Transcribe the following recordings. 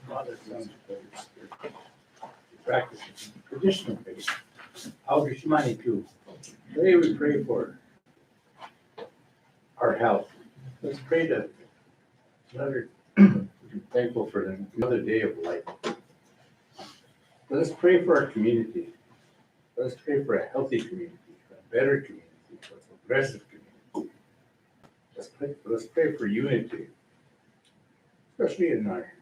Father, Son, and Holy Spirit. Practice traditional faith. Elders money too. Today we pray for our health. Let's pray that another, thankful for another day of life. Let's pray for our community. Let's pray for a healthy community, a better community, a progressive community. Let's pray for unity, especially in our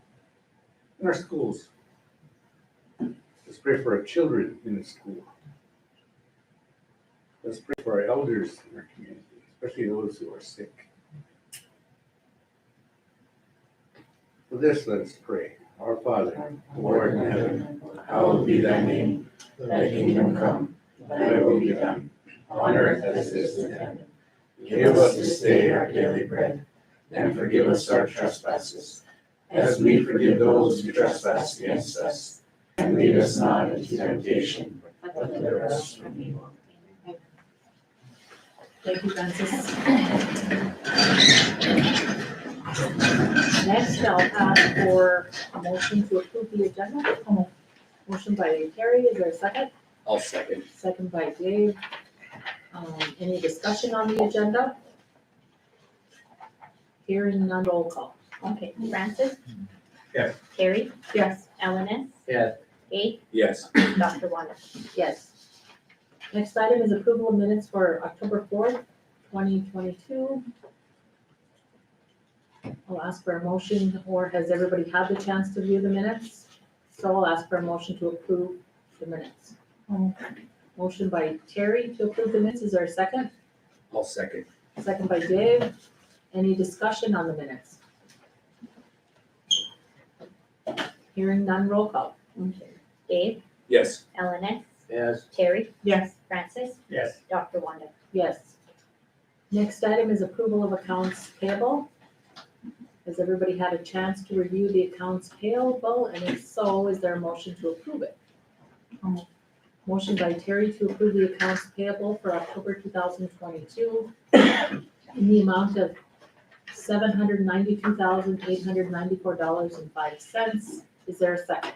schools. Let's pray for our children in the school. Let's pray for our elders in our community, especially those who are sick. For this, let us pray. Our Father, who art in heaven, hallowed be thy name. Thy kingdom come, thy will be done, on earth as it is in heaven. Give us this day our daily bread, and forgive us our trespasses, as we forgive those who trespass against us. And lead us not into temptation, but deliver us from evil. Thank you, Francis. Next, I'll ask for a motion to approve the agenda. Motion by Terry, is there a second? I'll second. Second by Dave. Any discussion on the agenda? Hearing none, roll call. Okay, Francis? Yes. Terry? Yes. Elenis? Yes. Dave? Yes. Dr. Wanda? Yes. Next item is approval of minutes for October 4th, 2022. I'll ask for a motion, or has everybody had the chance to view the minutes? So I'll ask for a motion to approve the minutes. Motion by Terry to approve the minutes, is there a second? I'll second. Second by Dave. Any discussion on the minutes? Hearing none, roll call. Dave? Yes. Elenis? Yes. Terry? Yes. Francis? Yes. Dr. Wanda? Yes. Next item is approval of accounts payable. Has everybody had a chance to review the accounts payable? And if so, is there a motion to approve it? Motion by Terry to approve the accounts payable for October 2022 in the amount of $792,894.05. Is there a second?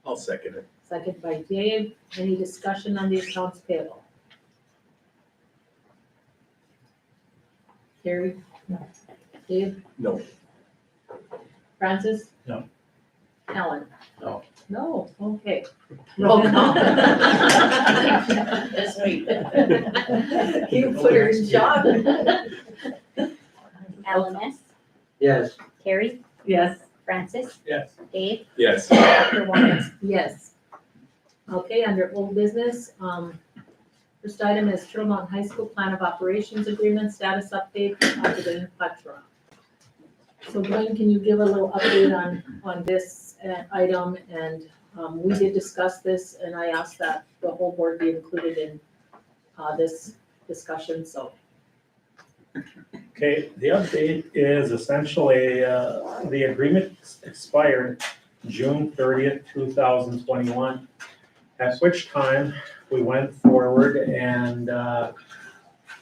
I'll second it. Second by Dave. Any discussion on the accounts payable? Terry? No. Dave? No. Francis? No. Alan? No. No, okay. Roll call. That's me. You put her in shock. Elenis? Yes. Terry? Yes. Francis? Yes. Dave? Yes. Dr. Wanda? Yes. Okay, under old business, first item is Turtle Mountain High School Plan of Operations Agreement Status Update of the Plectrum. So Glenn, can you give a little update on this item? And we did discuss this, and I asked that the whole board be included in this discussion, so. Okay, the update is essentially, the agreement expired June 30th, 2021, at which time we went forward and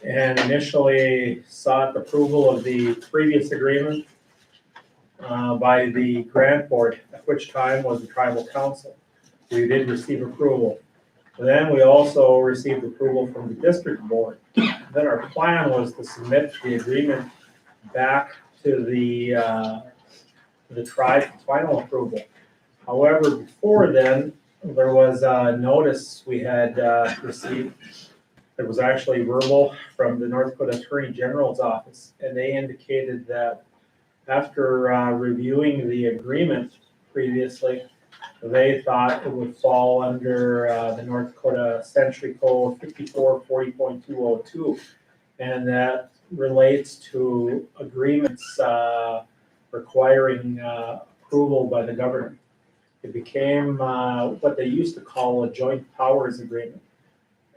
initially sought approval of the previous agreement by the grant board, at which time was the tribal council. We did receive approval. Then we also received approval from the district board. Then our plan was to submit the agreement back to the tribe for final approval. However, before then, there was a notice we had received. It was actually verbal from the North Dakota Attorney General's office, and they indicated that after reviewing the agreement previously, they thought it would fall under the North Dakota Century Code 5440.202, and that relates to agreements requiring approval by the governor. It became what they used to call a joint powers agreement.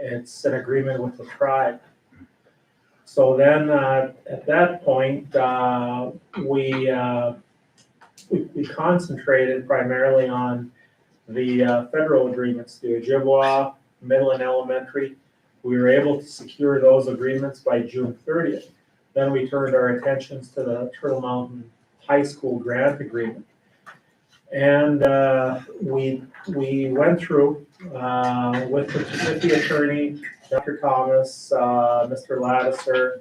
It's an agreement with the tribe. So then at that point, we concentrated primarily on the federal agreements, the Ojibwa, middle and elementary. We were able to secure those agreements by June 30th. Then we turned our attentions to the Turtle Mountain High School grant agreement. And we went through with the attorney, Dr. Thomas, Mr. Lattiser,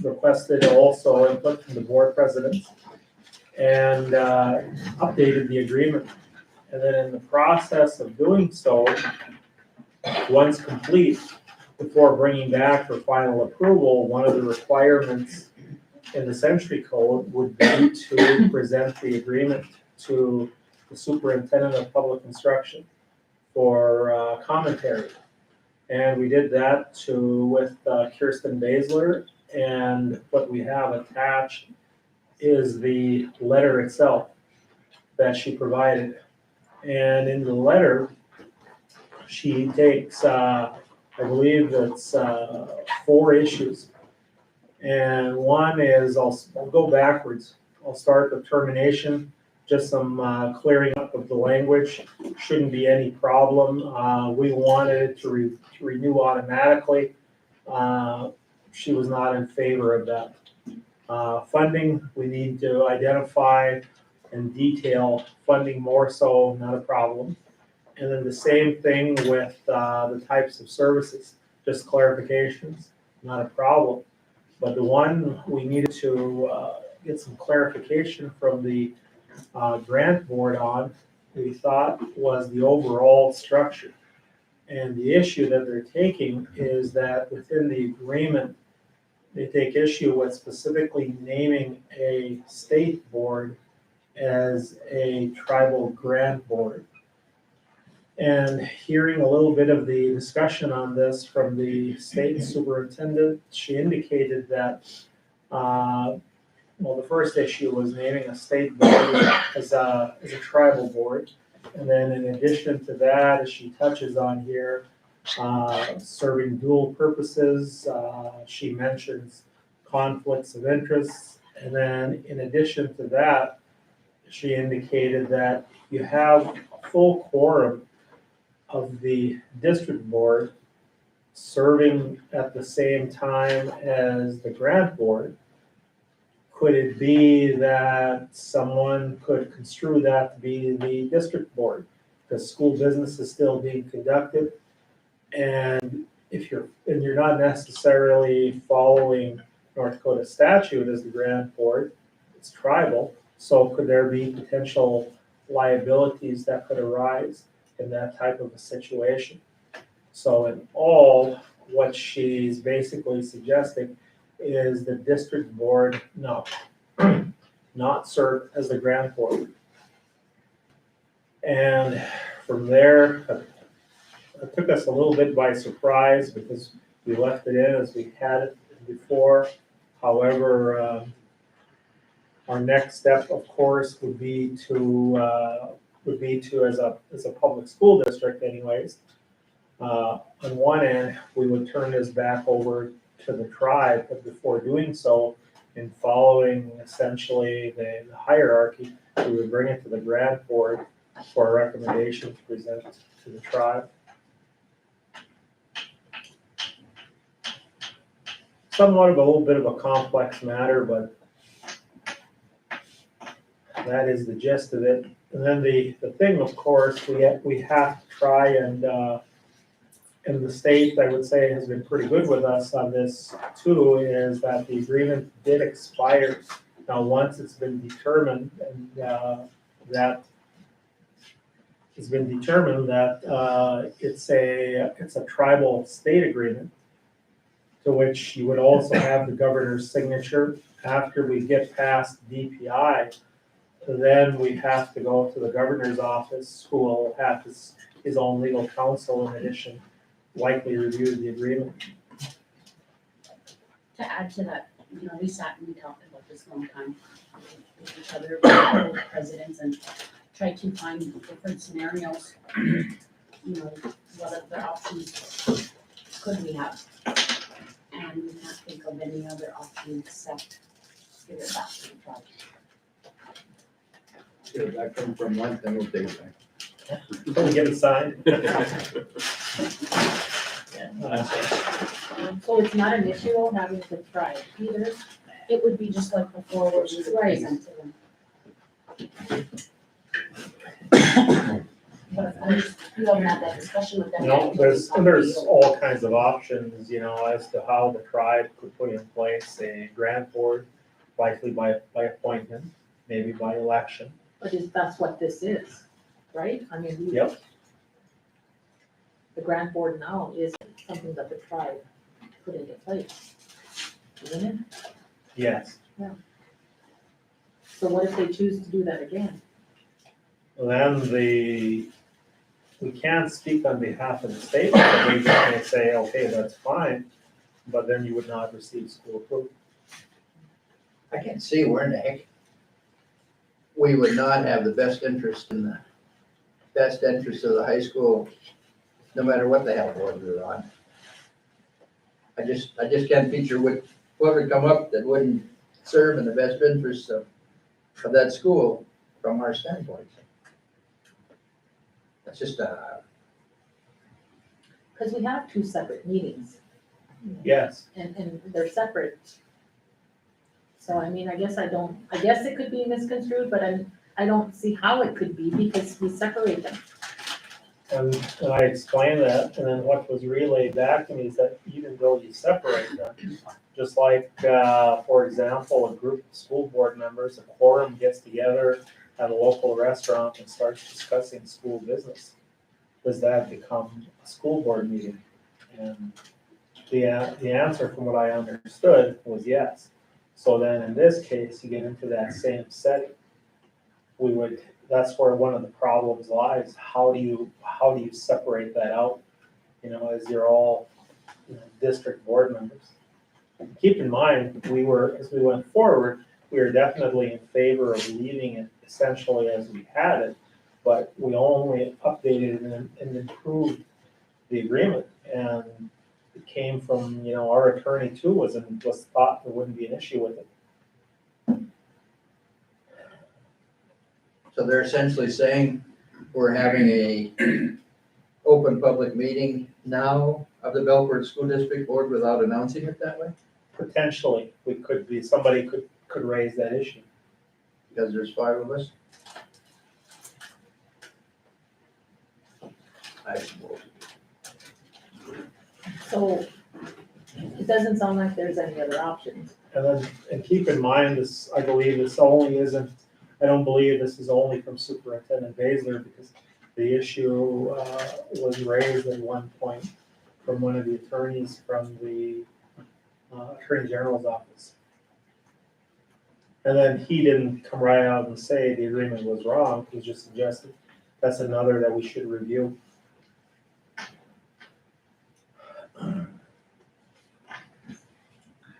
requested also input from the board presidents, and updated the agreement. And then in the process of doing so, once complete, before bringing back for final approval, one of the requirements in the Century Code would be to present the agreement to the superintendent of public instruction for commentary. And we did that with Kirsten Basler, and what we have attached is the letter itself that she provided. And in the letter, she takes, I believe it's 4 issues. And one is, I'll go backwards. I'll start with termination, just some clearing up of the language. Shouldn't be any problem. We wanted it to renew automatically. She was not in favor of that. Funding, we need to identify and detail funding more so, not a problem. And then the same thing with the types of services, just clarifications, not a problem. But the one we needed to get some clarification from the grant board on, we thought, was the overall structure. And the issue that they're taking is that within the agreement, they take issue with specifically naming a state board as a tribal grant board. And hearing a little bit of the discussion on this from the state superintendent, she indicated that, the first issue was naming a state board as a tribal board. And then in addition to that, as she touches on here, serving dual purposes, she mentions conflicts of interest. And then in addition to that, she indicated that you have a full quorum of the district board serving at the same time as the grant board. Could it be that someone could construe that to be the district board? Because school business is still being conducted, and you're not necessarily following North Dakota statute as the grant board, it's tribal. So could there be potential liabilities that could arise in that type of a situation? So in all, what she's basically suggesting is the district board not serve as the grant board. And from there, it took us a little bit by surprise because we left it in as we had it before. However, our next step, of course, would be to as a public school district anyways, on one end, we would turn this back over to the tribe, but before doing so, and following essentially the hierarchy, we would bring it to the grant board for a recommendation to present to the tribe. Somewhat of a little bit of a complex matter, but that is the gist of it. And then the thing, of course, we have to try and the state, I would say, has been pretty good with us on this too, is that the agreement did expire. Now, once it's been determined and that it's been determined that it's a tribal state agreement, to which you would also have the governor's signature. After we get past DPI, then we have to go to the governor's office, who will have his own legal counsel in addition, likely review the agreement. To add to that, we sat and we talked about this long time with each other, with the presidents, and tried to find different scenarios. What other options could we have? And we can't think of any other option except give it back to the tribe. If that comes from one thing, we'll take it Can we get it signed? So it's not an issue of having to try either. It would be just like before where we would Right. present to them. You haven't had that discussion with them. No, yet. there's all kinds of options, you know, as to how the tribe could put in place a grant board, likely by appointment, maybe by election. But that's what this is, right? I mean, Yep. the grant board now is something that the tribe put into place, isn't it? Yes. So what if they choose to do that again? Then we can't speak on behalf of the state, but they just may say, okay, that's fine, but then you would not receive school approval. I can't see where in the heck we would not have the best interest of the high school, no matter what the hell board we're on. I just can't picture what would come up that wouldn't serve in the best interest of that school from our standpoint. That's just Because we have two separate meetings, Yes, and they're separate. So I mean, I guess it could be misconstrued, but I don't see how it could be because we separate them. and I explained that, and then what was relayed back to me is that even though you separate them, just like, for example, a group of school board members, a quorum gets together at a local restaurant and starts discussing school business, does that become a school board meeting? And the answer from what I understood was yes. So then in this case, you get into that same setting. That's where one of the problems lies. How do you separate that out? You know, as you're all, you know, district board members. Keep in mind, as we went forward, we were definitely in favor of leaving it essentially as we had it, but we only updated and improved the agreement. And it came from, you know, our attorney too was thought there wouldn't be an issue with it. so they're essentially saying we're having a open public meeting now of the Belfort School District Board without announcing it that way, Potentially, somebody could raise that issue. because there's 5 of us. I suppose. So it doesn't sound like there's any other options. And keep in mind, I don't believe this is only from Superintendent Baszler, because the issue was raised at one point from one of the attorneys from the Attorney General's office. And then he didn't come right out and say the agreement was wrong, he just suggested that's another that we should review.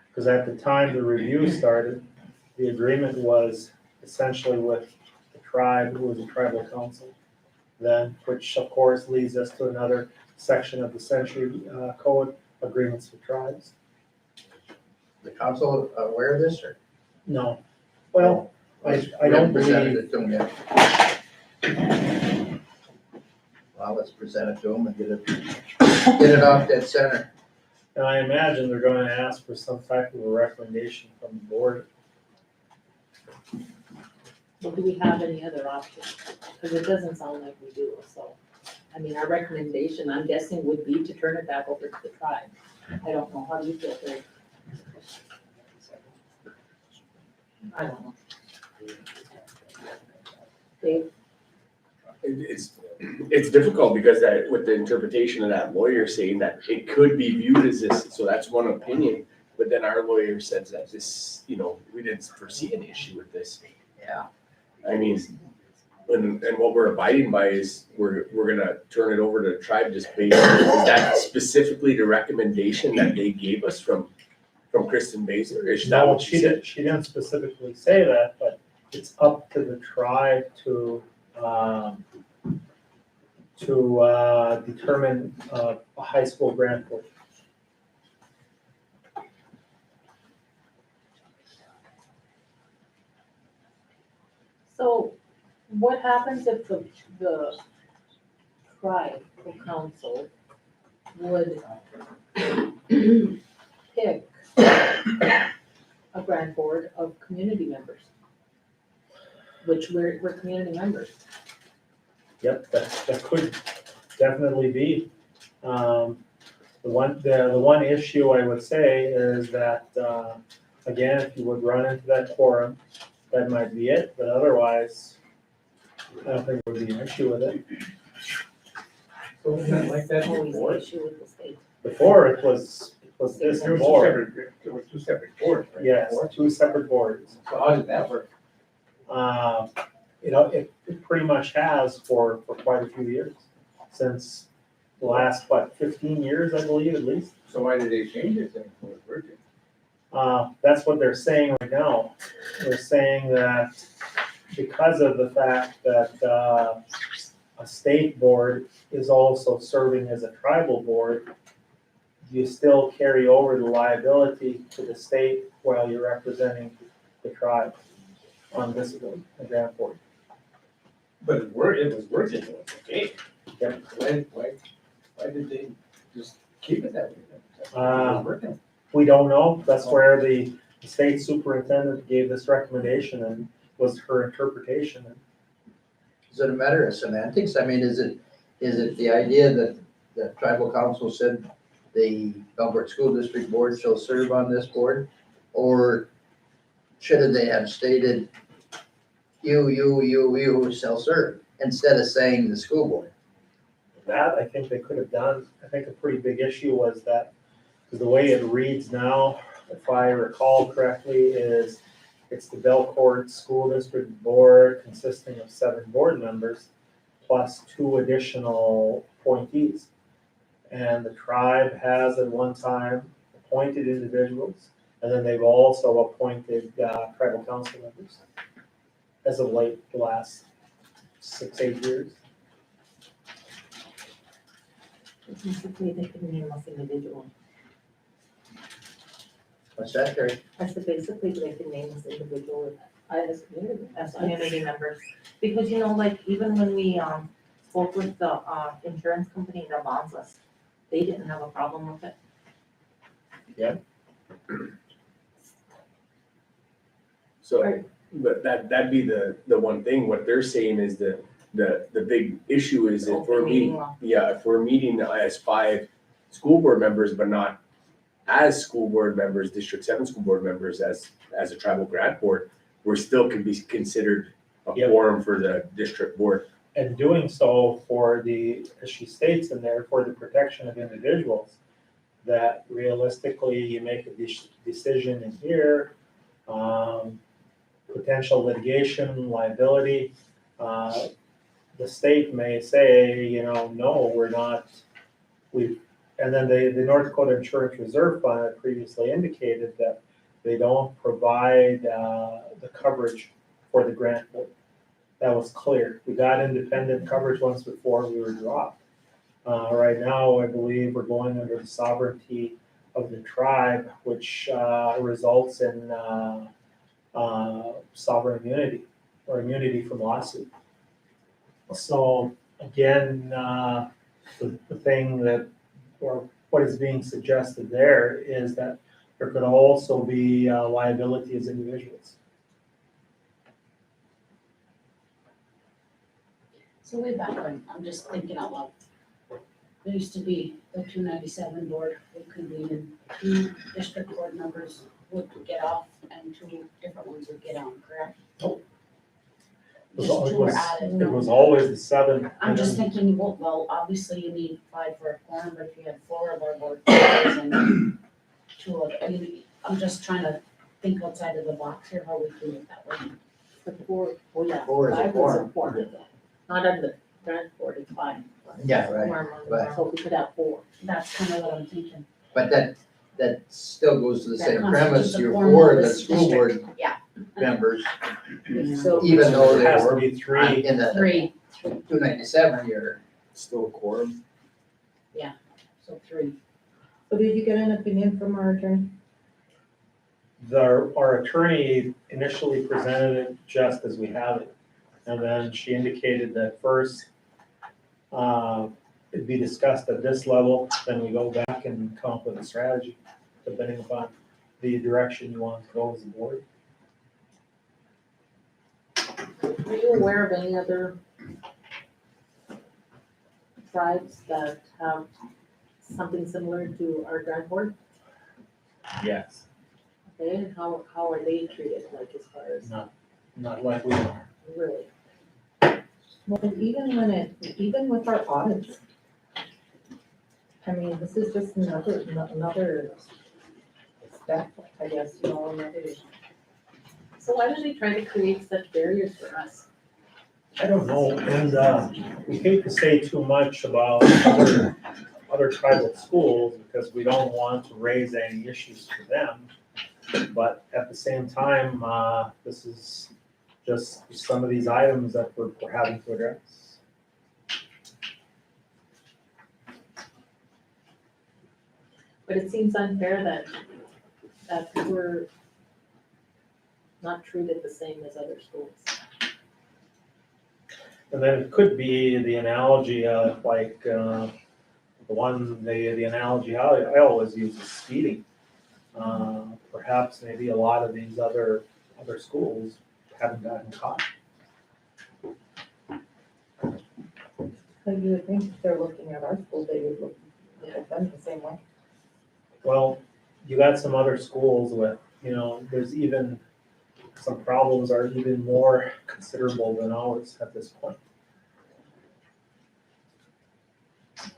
Because at the time the review started, the agreement was essentially with the tribe, who was a tribal council. Then, which of course leads us to another section of the Century Code, agreements with tribes. The council aware of this, or? No, well, I don't Presented believe, it to them yet. Well, let's present it to them and get it off dead center. and I imagine they're going to ask for some type of a recommendation from the board. Well, do we have any other options? Because it doesn't sound like we do, so. I mean, our recommendation, I'm guessing, would be to turn it back over to the tribe. I don't know, how do you feel, Craig? I don't know. Dave? It's difficult because that, with the interpretation of that lawyer saying that it could be viewed as this, so that's one opinion. But then our lawyer says that this, you know, we didn't foresee an issue with this. Yeah. I mean, and what we're abiding by is we're gonna turn it over to the tribe just based, is that specifically the recommendation that they gave us from Kristen Baszler? Is that No, what she said? she didn't specifically say that, but it's up to the tribe to determine a high school grant board. So what happens if the tribe or council would pick a grant board of community members? Which we're community members. Yep, that could definitely be. The one issue I would say is that, again, if you would run into that quorum, that might be it, but otherwise, I don't think there would be an issue with it. So it's not like that Always the before. issue with the state. Before, it was this There was two board, separate, there was two separate boards, right? yes, two separate boards. So how did that work? It pretty much has for quite a few years, since the last, 15 years, I believe, at least. So why did they change it then? It was working. That's what they're saying right now. They're saying that because of the fact that a state board is also serving as a tribal board, you still carry over the liability to the state while you're representing the tribe on this board, the grant board. But it was working, it was okay. Yep. Why did they just keep it that way then? It Uh, was working. We don't know. That's where the state superintendent gave this recommendation and was her interpretation. Is it a matter of semantics? I mean, is it the idea that the tribal council said the Belfort School District Board shall serve on this board? Or should they have stated, you shall serve, instead of saying the school board? That I think they could have done. I think a pretty big issue was that, because the way it reads now, if I recall correctly, is it's the Belcourt School District Board consisting of 7 board members plus 2 additional appointees. And the tribe has at one time appointed individuals, and then they've also appointed tribal council members as of late, the last 6-8 years. Basically, they can name us individual. What's that, Terry? I said, basically, they can name us individual as community members. Because, like, even when we, spoke with the, insurance company that bonds us, they didn't have a problem with it. So, but that'd be the one thing, what they're saying is that the big issue is if we're Open meeting meeting, law. if we're meeting as 5 school board members, but not as school board members, District 7 school board members, as a tribal grant board, we're still can be considered a Yep. quorum for the district board. And doing so for as she states in there, for the protection of individuals, that realistically you make a decision in here, potential litigation, liability, the state may say, no, we're not, and then the North Dakota Insurance Reserve Fund had previously indicated that they don't provide the coverage for the grant board. That was clear. We got independent coverage once before we were dropped. Right now, I believe we're going under the sovereignty of the tribe, which results in sovereign immunity or immunity from lawsuit. So again, the thing that, or what is being suggested there is that there could also be liability as individuals. So way back when, I'm just thinking out loud. There used to be the 297 board would convene and 2 district board members would get off and 2 different ones would get on, correct? It Just 2 were added. was always the 7. I'm just thinking, well, obviously you need 5 for a quorum, but if you had 4 of our board members and 2 of, I'm just trying to think outside of the box here, how we can make that work. The 4, oh yeah. 4 is a I would quorum. support it. Not under the grant board, it's fine. Yeah, right. Right. So we could have 4. That's kind of what I'm thinking. But that still goes to the That same constitutes premise, a you're quorum for of the this school board district. Yeah. members, So even though It they has to were be 3. in the 3, 297, you're, Still a quorum. so 3. So did you get an opinion from our attorney? Our attorney initially presented it just as we have it. And then she indicated that first, it'd be discussed at this level, then we go back and come up with a strategy, depending upon the direction you want to go as a board. are you aware of any other tribes that have something similar to our grant board? Yes, Okay, and how are they treated, like as far as, not like we are. really? Well, even with our audits, I mean, this is just another step, I guess, another. So why do they try to create such barriers for us? I don't know, and we hate to say too much about other tribal schools because we don't want to raise any issues for them. But at the same time, this is just some of these items that we're having to address. But it seems unfair that we're not treated the same as other schools. And then it could be the analogy of like, the analogy I always use is speeding. Perhaps maybe a lot of these other schools haven't gotten caught. So you would think if they're looking at our school, they would look at them the same way. Well, you got some other schools with, there's even, some problems are even more considerable than ours at this point.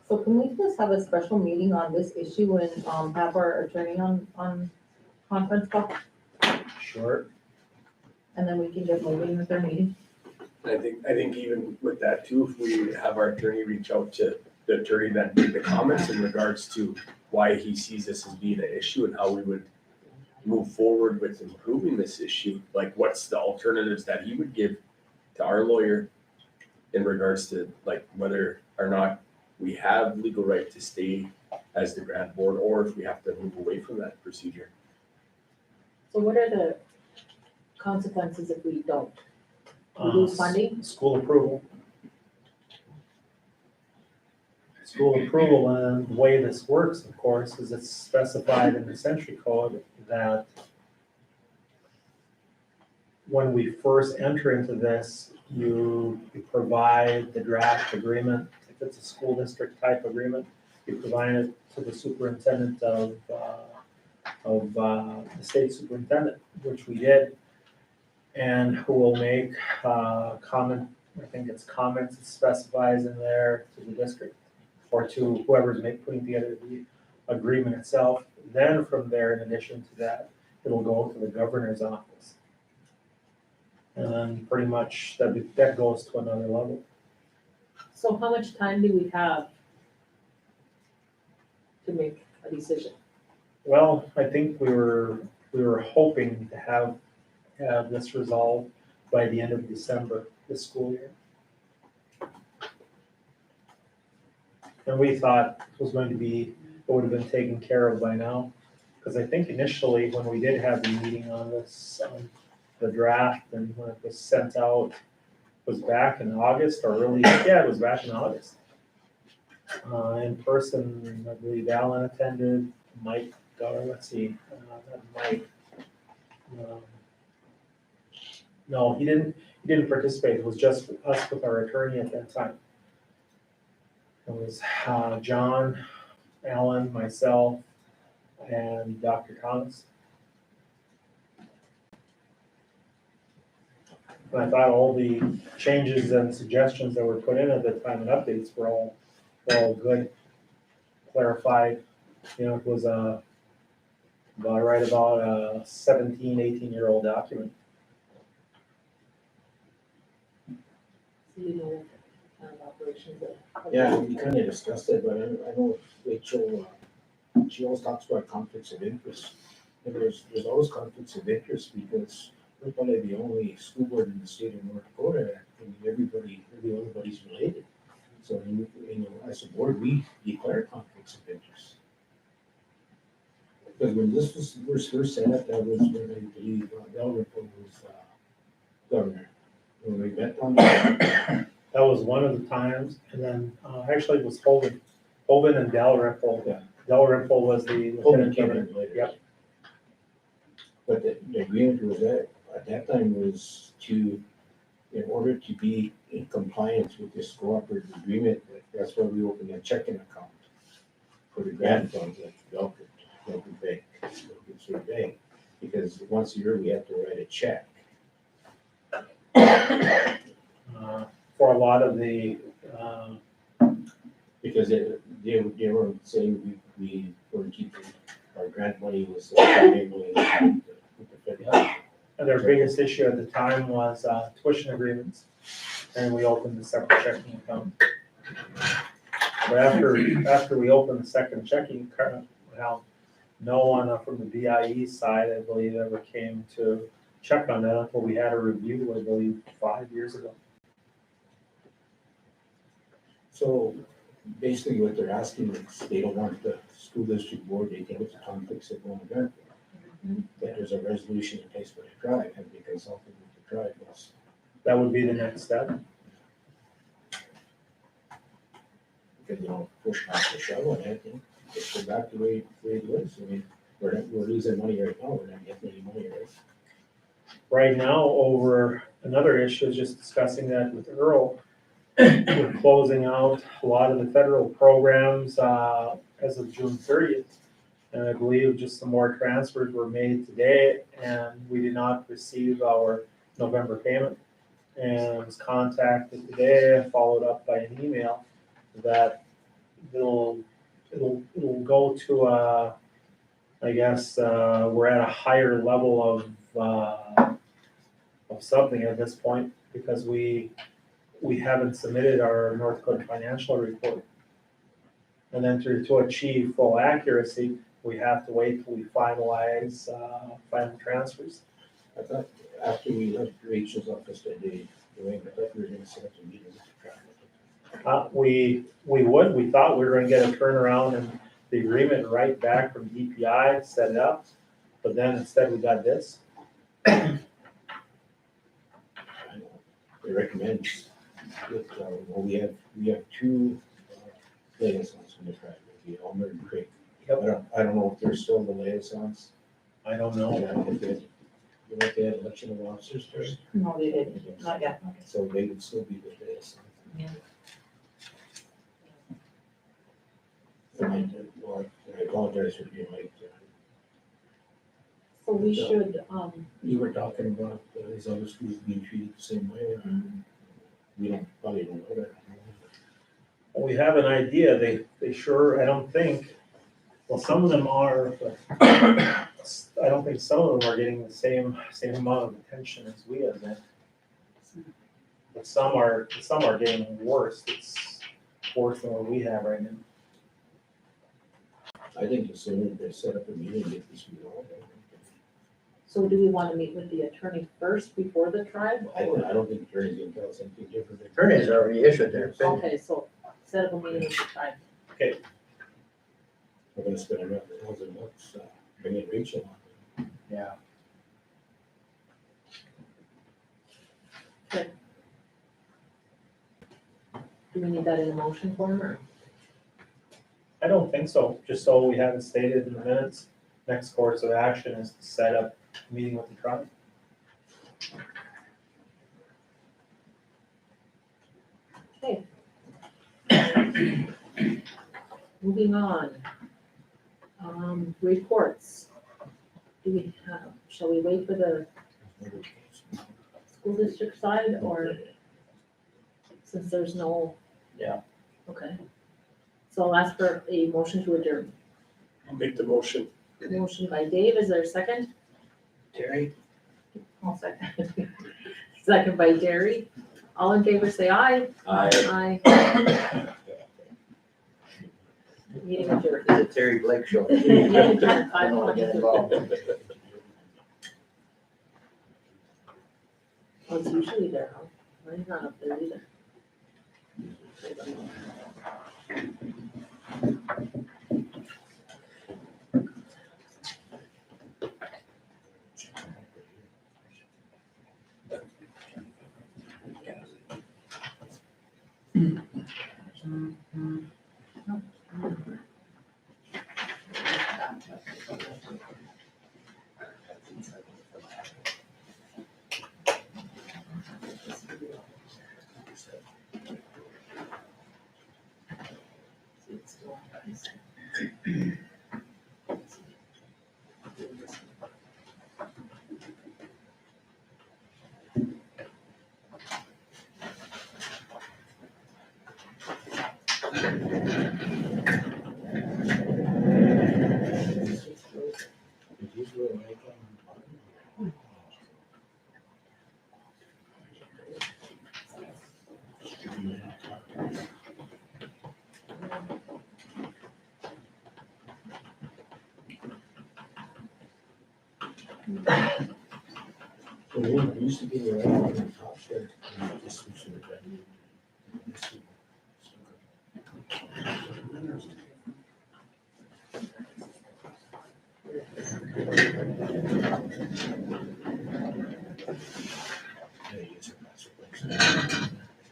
So can we just have a special meeting on this issue and, have our attorney on conference call? Sure. And then we can get moving with our meeting? I think even with that too, if we have our attorney reach out to the attorney that made the comments in regards to why he sees this as being an issue and how we would move forward with improving this issue, like what's the alternatives that he would give to our lawyer in regards to like whether or not we have legal right to stay as the grant board or if we have to move away from that procedure. So what are the consequences if we don't? We lose funding? School approval. School approval, and the way this works, of course, is it's specified in the century code that when we first enter into this, you provide the draft agreement. If it's a school district type agreement, you provide it to the superintendent of the state superintendent, which we did, and who will make comment. I think it's comments it specifies in there to the district or to whoever's putting together the agreement itself. Then from there, in addition to that, it'll go to the governor's office. And then pretty much that goes to another level. So how much time do we have to make a decision? Well, I think we were hoping to have this resolved by the end of December this school year. And we thought it was going to be, it would have been taken care of by now. Because I think initially when we did have the meeting on this, the draft and when it was sent out, was back in August or early, it was back in August. In person, I believe Alan attended, Mike, let's see, Mike. No, he didn't participate. It was just us with our attorney at that time. It was John, Alan, myself, and Dr. Thomas. And I thought all the changes and suggestions that were put in at the time and updates were all good, clarified. It was about a 17, 18-year-old document. So you know what kind of operations are. Yeah, we kind of discussed it, but I know Rachel, she always talks about conflicts of interest. And there's always conflicts of interest because we're probably the only school board in the state of North Dakota, and everybody's related. So, as a board, we declare conflicts of interest. Because when this was first set up, that was when I believe Dalrymple was governor. When we met on that. That was one of the times, and then actually it was Hoban and Dalrymple. Yeah. Dalrymple was the lieutenant governor. later. Yep. But the agreement was that, at that time was in order to be in compliance with this cooperative agreement, that that's why we opened a checking account for the grant funds at Belford Bank, Belford Bank, because once a year we have to write a check. For a lot of the, Because they were saying we were keeping, our grant money was enabling with the federal. their biggest issue at the time was tuition agreements, and we opened a separate checking account. But after we opened the second checking account, well, no one from the BIE side, I believe, ever came to check on that until we had a review, I believe, 5 years ago. So basically what they're asking is they don't want the school district board, they think it's a conflict of on the grant. That there's a resolution in place for the tribe, and they consulted with the tribe. That would be the next step. Because, you know, push back the shovel and everything, just go back to the way it was. I mean, we're losing money right now, we're not getting any money, right? Right now, over another issue, is just discussing that with Earl. We're closing out a lot of the federal programs as of June 30th. And I believe just some more transfers were made today, and we did not receive our November payment. And was contacted today, followed up by an email that it'll go to I guess we're at a higher level of something at this point, because we haven't submitted our North Dakota financial report. And then to achieve full accuracy, we have to wait till we finalize final transfers. I thought after we left Rachel's office that day, I thought we were gonna set up a meeting with the tribe. We thought we were gonna get a turnaround and the agreement right back from DPI to set it up, but then instead we got this. I know, they recommend that, well, we have two liaisons from the tribe, the Elmer and Craig. I don't know if they're still the liaisons. I don't know. If they had election of officers there, No, they didn't, not yet. so they would still be the liaisons. Yeah. I apologize for being late. So we should, You were talking about these other schools being treated the same way. We probably don't know that. We have an idea, they sure, I don't think, well, some of them are, but I don't think some of them are getting the same amount of attention as we have been. But some are getting worse, it's worse than what we have right now. I think the sooner they set up a meeting, get this resolved. so do we want to meet with the attorney first before the tribe? I don't think the attorney's gonna tell us anything different. The attorney's already issued their opinion. Okay, so set up a meeting with the tribe. We're gonna spend another $1,000, bringing Rachel on. Yeah. Do we need that in a motion form or? I don't think so, just so we have it stated in the minutes, next course of action is to set up a meeting with the tribe. Moving on. Reports. Do we have, shall we wait for the school district side or since there's no? Yeah. Okay. So I'll ask for a motion to adjourn. I'll make the motion. Motion by Dave, is there a second? Terry? I'll second. Second by Jerry. All in favor, say aye. Aye. Aye. Meeting adjourned. It's a Terry Blake show. Meeting adjourned, I don't wanna get involved. Oh, it's usually there, huh? Mine's not up there either. It used to be the right on the top there. Just switch it back. Yeah, you get some faster place.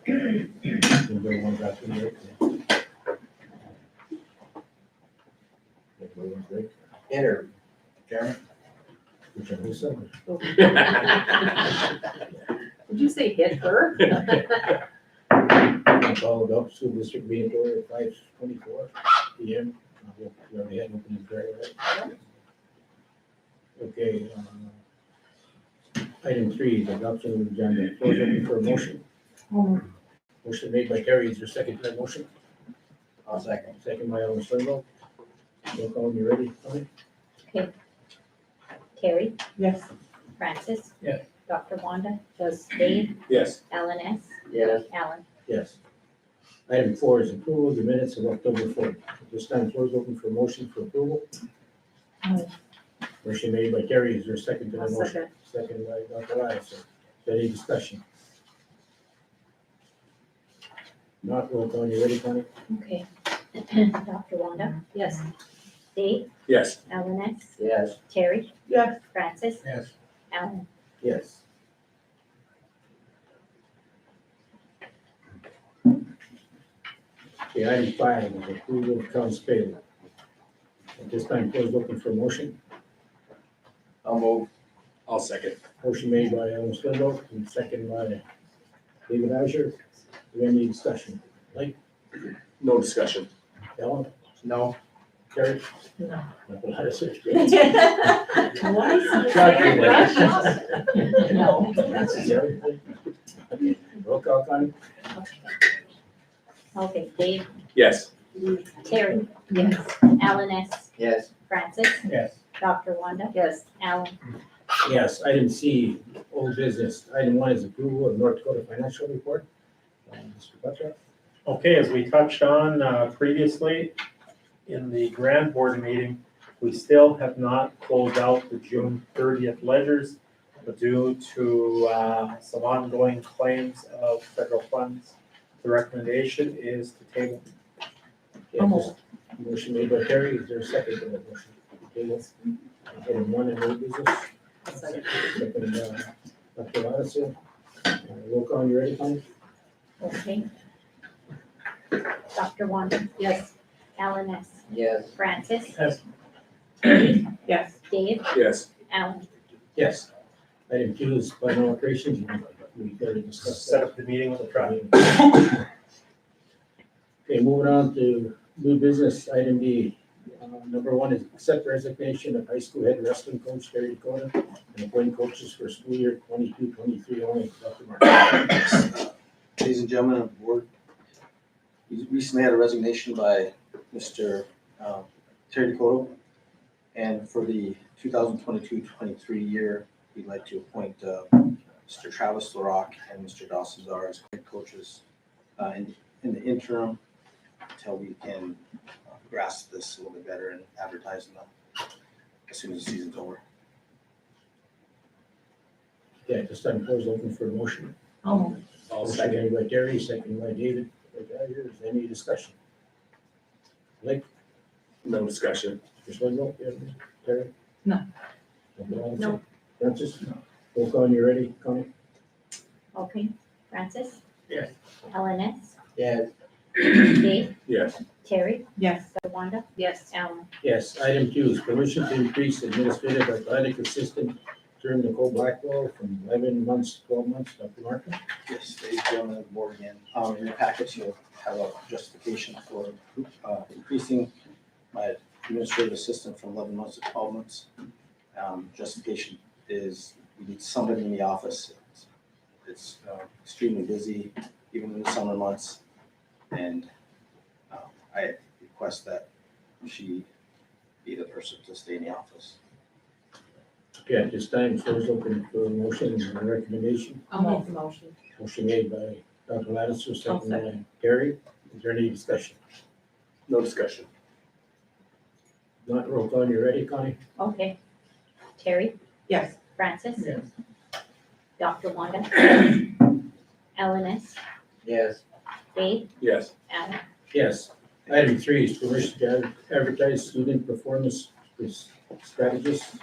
Anybody want that to be right? Everybody wants break? Enter, Chairman. Which one is that? Did you say hit her? Followed up, school district meeting door at 5:24 PM. We already had an opening prayer, right? Okay, item 3, the adoption of the agenda. Floor is open for a motion. Motion made by Terry, is there a second to that motion? I'll second. Second by Alderman Sternbach. Roll call, you ready, Tony? Terry, Yes. Francis. Yes. Dr. Wanda, does Dave, Yes. Alan S. Yes. Alan. Yes. Item 4 is approval of the minutes of October 4th. At this time, floor is open for a motion for approval. Motion made by Terry, is there a second to I'll that motion? second. Second by Dr. Lyons. Is there any discussion? Not, roll call, you ready, Connie? Okay. Dr. Wanda, Yes. Dave, Yes. Alan S. Yes. Terry, Yes. Francis, Yes. Alan. Yes. Okay, item 5 is approval of accounts payable. At this time, floor is open for a motion. I'll move. I'll second. Motion made by Alderman Sternbach and second by David Asher. Is there any discussion? No discussion. Ellen, No. Terry? No. Dr. Lyons? Why is he Shocking. No. Terry? Okay, roll call, Connie? Okay, Dave, Yes. Terry, Yes. Alan S. Yes. Francis, Yes. Dr. Wanda, Yes. Alan. Yes, item C, old business. Item 1 is approval of North Dakota financial report. Mr. Butler? Okay, as we touched on previously in the grant board meeting, we still have not closed out the June 30th ledgers, but due to some ongoing claims of federal funds, the recommendation is to table. Yeah, just motion made by Terry, is there a second to that motion? Table. Item 1 in old business. Second, Dr. Lyons. Roll call, you ready, Connie? Okay. Dr. Wanda, Yes. Alan S. Yes. Francis. Yes. Terry, Yes. Dave, Yes. Alan. Yes. Item 2 is final operations. We already discussed Set that. up the meeting with the tribe. Okay, moving on to new business, item D. Number 1 is accept resignation of high school head wrestling coach Terry Dakota and appoint coaches for school year 22-23 only. Dr. Martin. Ladies and gentlemen of the board, we recently had a resignation by Mr. Terry Dakota. And for the 2022-23 year, we'd like to appoint Mr. Travis LaRock and Mr. Dawson Czar as head coaches in the interim until we can grasp this a little bit better and advertise them as soon as the season's over. Okay, at this time, floor is open for a motion. I'll Motion second. made by Terry, second by David. Is there any discussion? Like, No discussion. Mr. Swindle, Terry? No. No. Francis? Roll call, you ready, Connie? Okay, Francis. Yes. Alan S. Yes. Dave, Yes. Terry, Yes. Wanda, Yes. Alan. Yes, item 2 is permission to increase administrative athletic assistant term Nicole Blackwell from 11 months to 12 months. Dr. Martin? Yes, ladies and gentlemen of the board again. In your packets, you'll have a justification for increasing my administrative assistant from 11 months to 12 months. Justification is we need somebody in the office. It's extremely busy, even in the summer months. And I request that she be the person to stay in the office. Okay, at this time, floor is open for a motion and a recommendation. I'll make the motion. Motion made by Dr. Lattiser, I'll second by Gary. Is there any discussion? No discussion. Not roll call, you ready, Connie? Okay. Terry, Yes. Francis. Yes. Dr. Wanda. LNS, Yes. Dave, Yes. Alan. Yes. Item 3 is permission to advertise student performance strategist.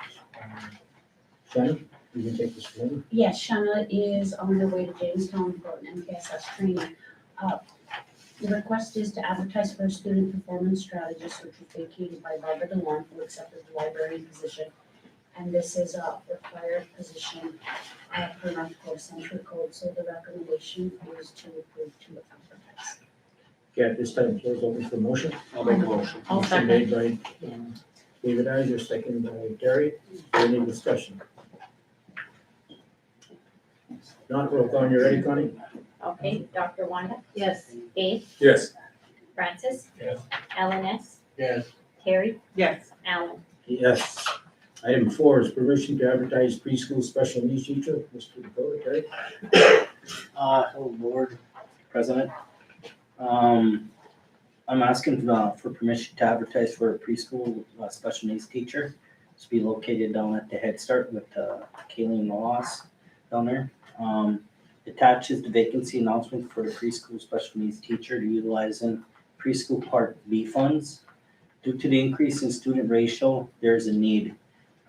Shannon, you can take this one. Yes, Shanna is on her way to Jamestown for an MPSS training. The request is to advertise for a student performance strategist, which was vacated by Barbara DeLong, who accepted the library position. And this is a required position per North Dakota Century Code, so the recommendation is to approve to advertise. Okay, at this time, floor is open for motion. I'll make a motion. I'll Motion second. made by David Iser, second by Gary. Any discussion? Not roll call, you ready, Connie? Okay, Dr. Wanda, Yes. Dave, Yes. Francis. Yes. LNS, Yes. Terry, Yes. Alan. Yes. Item 4 is permission to advertise preschool special needs teacher. Mr. Dakota, Terry? Hello, Board President. I'm asking for permission to advertise for a preschool special needs teacher to be located down at the Head Start with Kayleen Ross down there. Attached is the vacancy announcement for the preschool special needs teacher to utilize in preschool Part B funds. Due to the increase in student ratio, there's a need.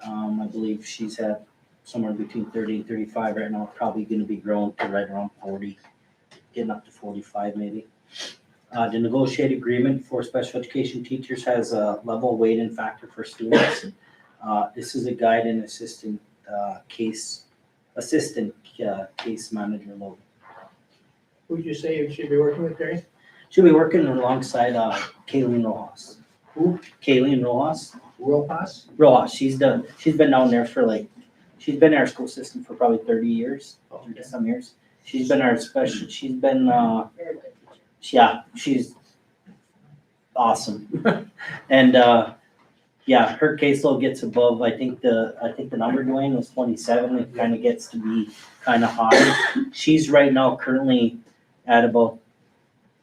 I believe she's at somewhere between 30 and 35 right now, probably gonna be growing to right around 40, getting up to 45 maybe. The negotiated agreement for special education teachers has a level weight and factor for students. This is a guide and assistant case manager load. Who'd you say you should be working with, Terry? She'll be working alongside Kayleen Rojas. Who? Kayleen Rojas. Rojas? Rojas, she's been down there for she's been in our school system for probably 30 years, 30 some years. She's been Very good teacher. yeah, she's awesome. And yeah, her caseload gets above, I think the number, Dwayne, was 27. It kind of gets to be kind of high. She's right now currently at about,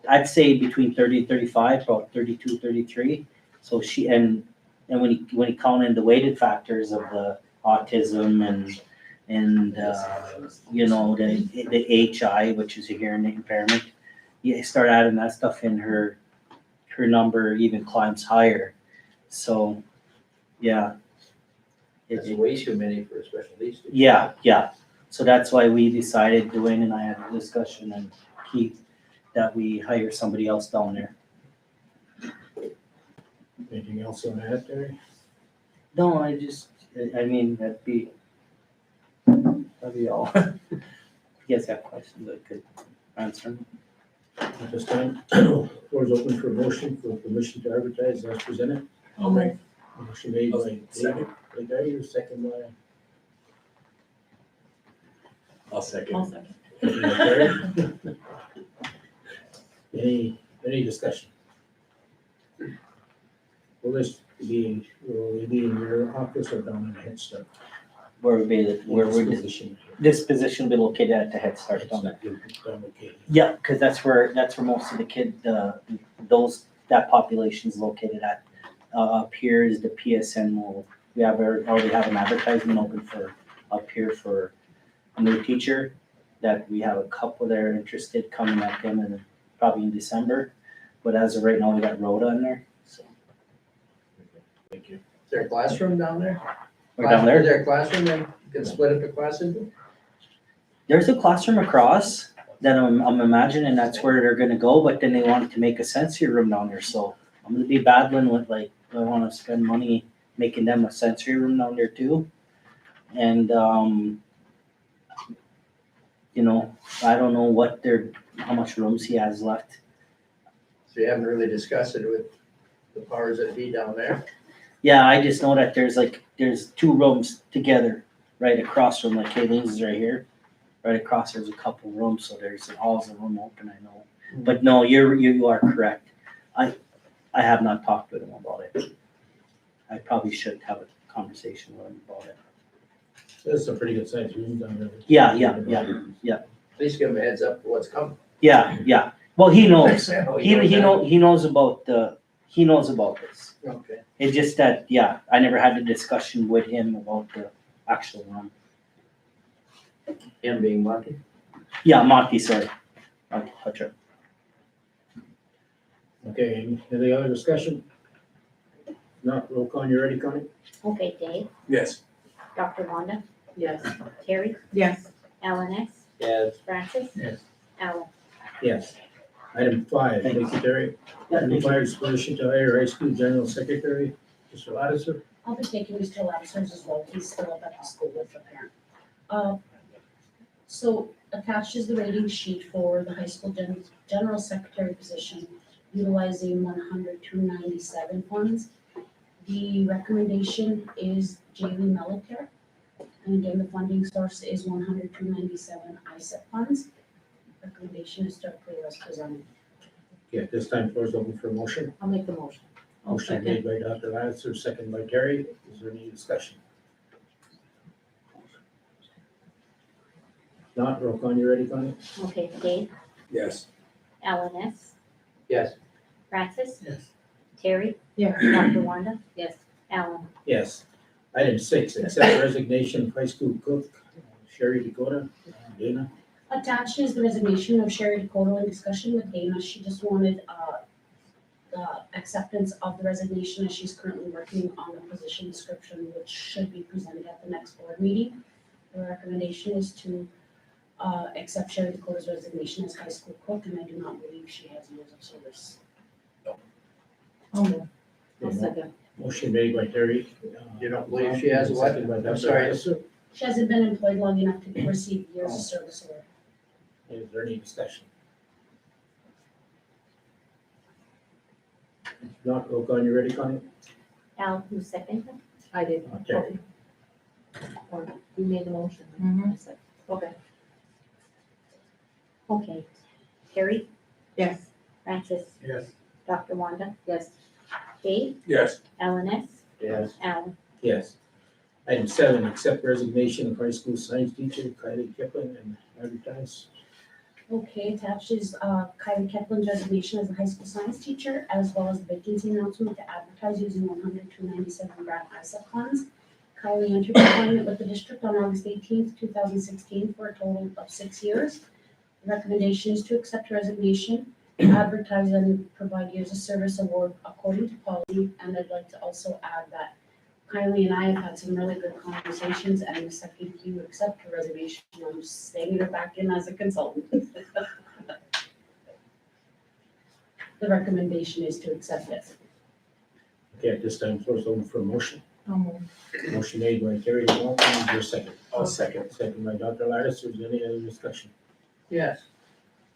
I'd say between 30 and 35, about 32, 33. So and when you count in the weighted factors of the autism and you know, the HI, which is a hearing impairment, you start adding that stuff in, her number even climbs higher. So, yeah. That's way too many for a special needs teacher. Yeah. So that's why we decided, Dwayne and I had a discussion, and Keith, that we hire somebody else down there. Anything else on that, Terry? No, I mean, that'd be all. If you guys have questions, I could answer them. At this time, floor is open for motion for permission to advertise as presented. I'll move. Motion made by David, Second. by Gary, second by I'll second. I'll second. Terry. Any discussion? Will it be in your office or down in the Head Start? This position will be located at the Head Start down there. Yeah, because that's where most of the that population is located at. Up here is the PSN. We already have an advertisement open for up here for a new teacher, that we have a couple that are interested coming up in probably in December. But as of right now, we got Rhoda in there, so. Thank you. Is there a classroom down there? We're down there. Is there a classroom that you can split up the class into? There's a classroom across. then I'm imagining that's where they're gonna go, but then they wanted to make a sensory room down there, so I'm gonna be battling with like, do I wanna spend money making them a sensory room down there too? And, you know, I don't know how much rooms he has left. So you haven't really discussed it with the powers that be down there? Yeah, I just know that there's two rooms together, right across from, like Kayleen's is right here. Right across, there's a couple rooms, so there's always a room open, I know. But no, you are correct. I have not talked with him about it. I probably should have a conversation with him about it. That's a pretty good size room down there. Yeah. At least give them a heads up for what's coming. Yeah. Well, he knows. Oh, He knows about this. Okay. It's just that, yeah, I never had a discussion with him about the actual room. Him being Monty? Yeah, Monty, sorry. Monty Hutcher. Okay, any other discussion? Not, roll call, you ready, Connie? Okay, Dave, Yes. Dr. Wanda, Yes. Terry, Yes. LNS, Yes. Francis. Yes. Alan. Yes. Item 5, thank you, Terry. Item 5 is permission to hire high school general secretary, Mr. Lattiser. I'll be taking Mr. Lattiser's as well, he's still up at the school with the parent. So attached is the rating sheet for the high school general secretary position, utilizing 100-297 funds. The recommendation is J.V. Military. And again, the funding source is 100-297 ISEP funds. Recommendation is to approve as presented. Okay, at this time, floor is open for motion. I'll make the motion. Motion made by Dr. Lattiser, second by Terry. Is there any discussion? Not, roll call, you ready, Connie? Okay, Dave, Yes. LNS, Yes. Francis. Yes. Terry, Yes. Dr. Wanda, Yes. Alan. Yes. Item 6, accept resignation of high school cook Sherry Dakota. Dana? Attached is the resignation of Sherry Dakota in discussion with Dana. She just wanted, the acceptance of the resignation as she's currently working on the position description, which should be presented at the next board meeting. The recommendation is to, accept Sherry Dakota's resignation as high school cook, and I do not believe she has years of service. I'll move. I'll second. Motion made by Terry. You don't believe she has what? Second by I'm Dr. sorry. Lattiser. She hasn't been employed long enough to receive years of service or. Is there any discussion? Not, roll call, you ready, Connie? Al, who seconded? I did. Okay. Or you made the motion. Mhm. I said, okay. Okay, Terry, Yes. Francis, Yes. Dr. Wanda, Yes. Dave, Yes. LNS, Yes. Alan. Yes. Item 7, accept resignation of high school science teacher Kylie Kipling and advertise. Okay, attached is Kylie Keplin's resignation as a high school science teacher, as well as the vacancy announcement to advertise using 100-297 grant ISEP funds. Kylie entered employment with the district on August 18th, 2016, for a total of 6 years. The recommendation is to accept resignation, advertise and provide years of service award according to policy. And I'd like to also add that Kylie and I have had some really good conversations, and the second you accept her resignation, I'm staying her back in as a consultant. The recommendation is to accept it. Okay, at this time, floor is open for a motion. I'll move. Motion made by Terry Walton, is there a second? I'll second. Second by Dr. Lattiser, is there any other discussion? Yes.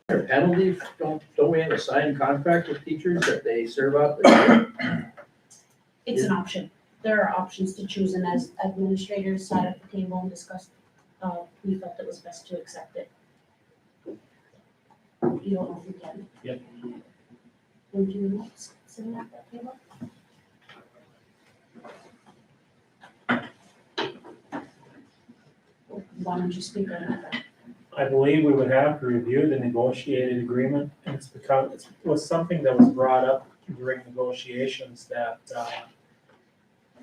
Are there penalties? Don't we have a signed contract with teachers that they serve out the It's an option. There are options to choose, and as administrators sat at the table and discussed, we felt it was best to accept it. You don't know if you can. Yep. Would you not sit at that table? Why don't you speak on that? I believe we would have to review the negotiated agreement, and it was something that was brought up during negotiations that,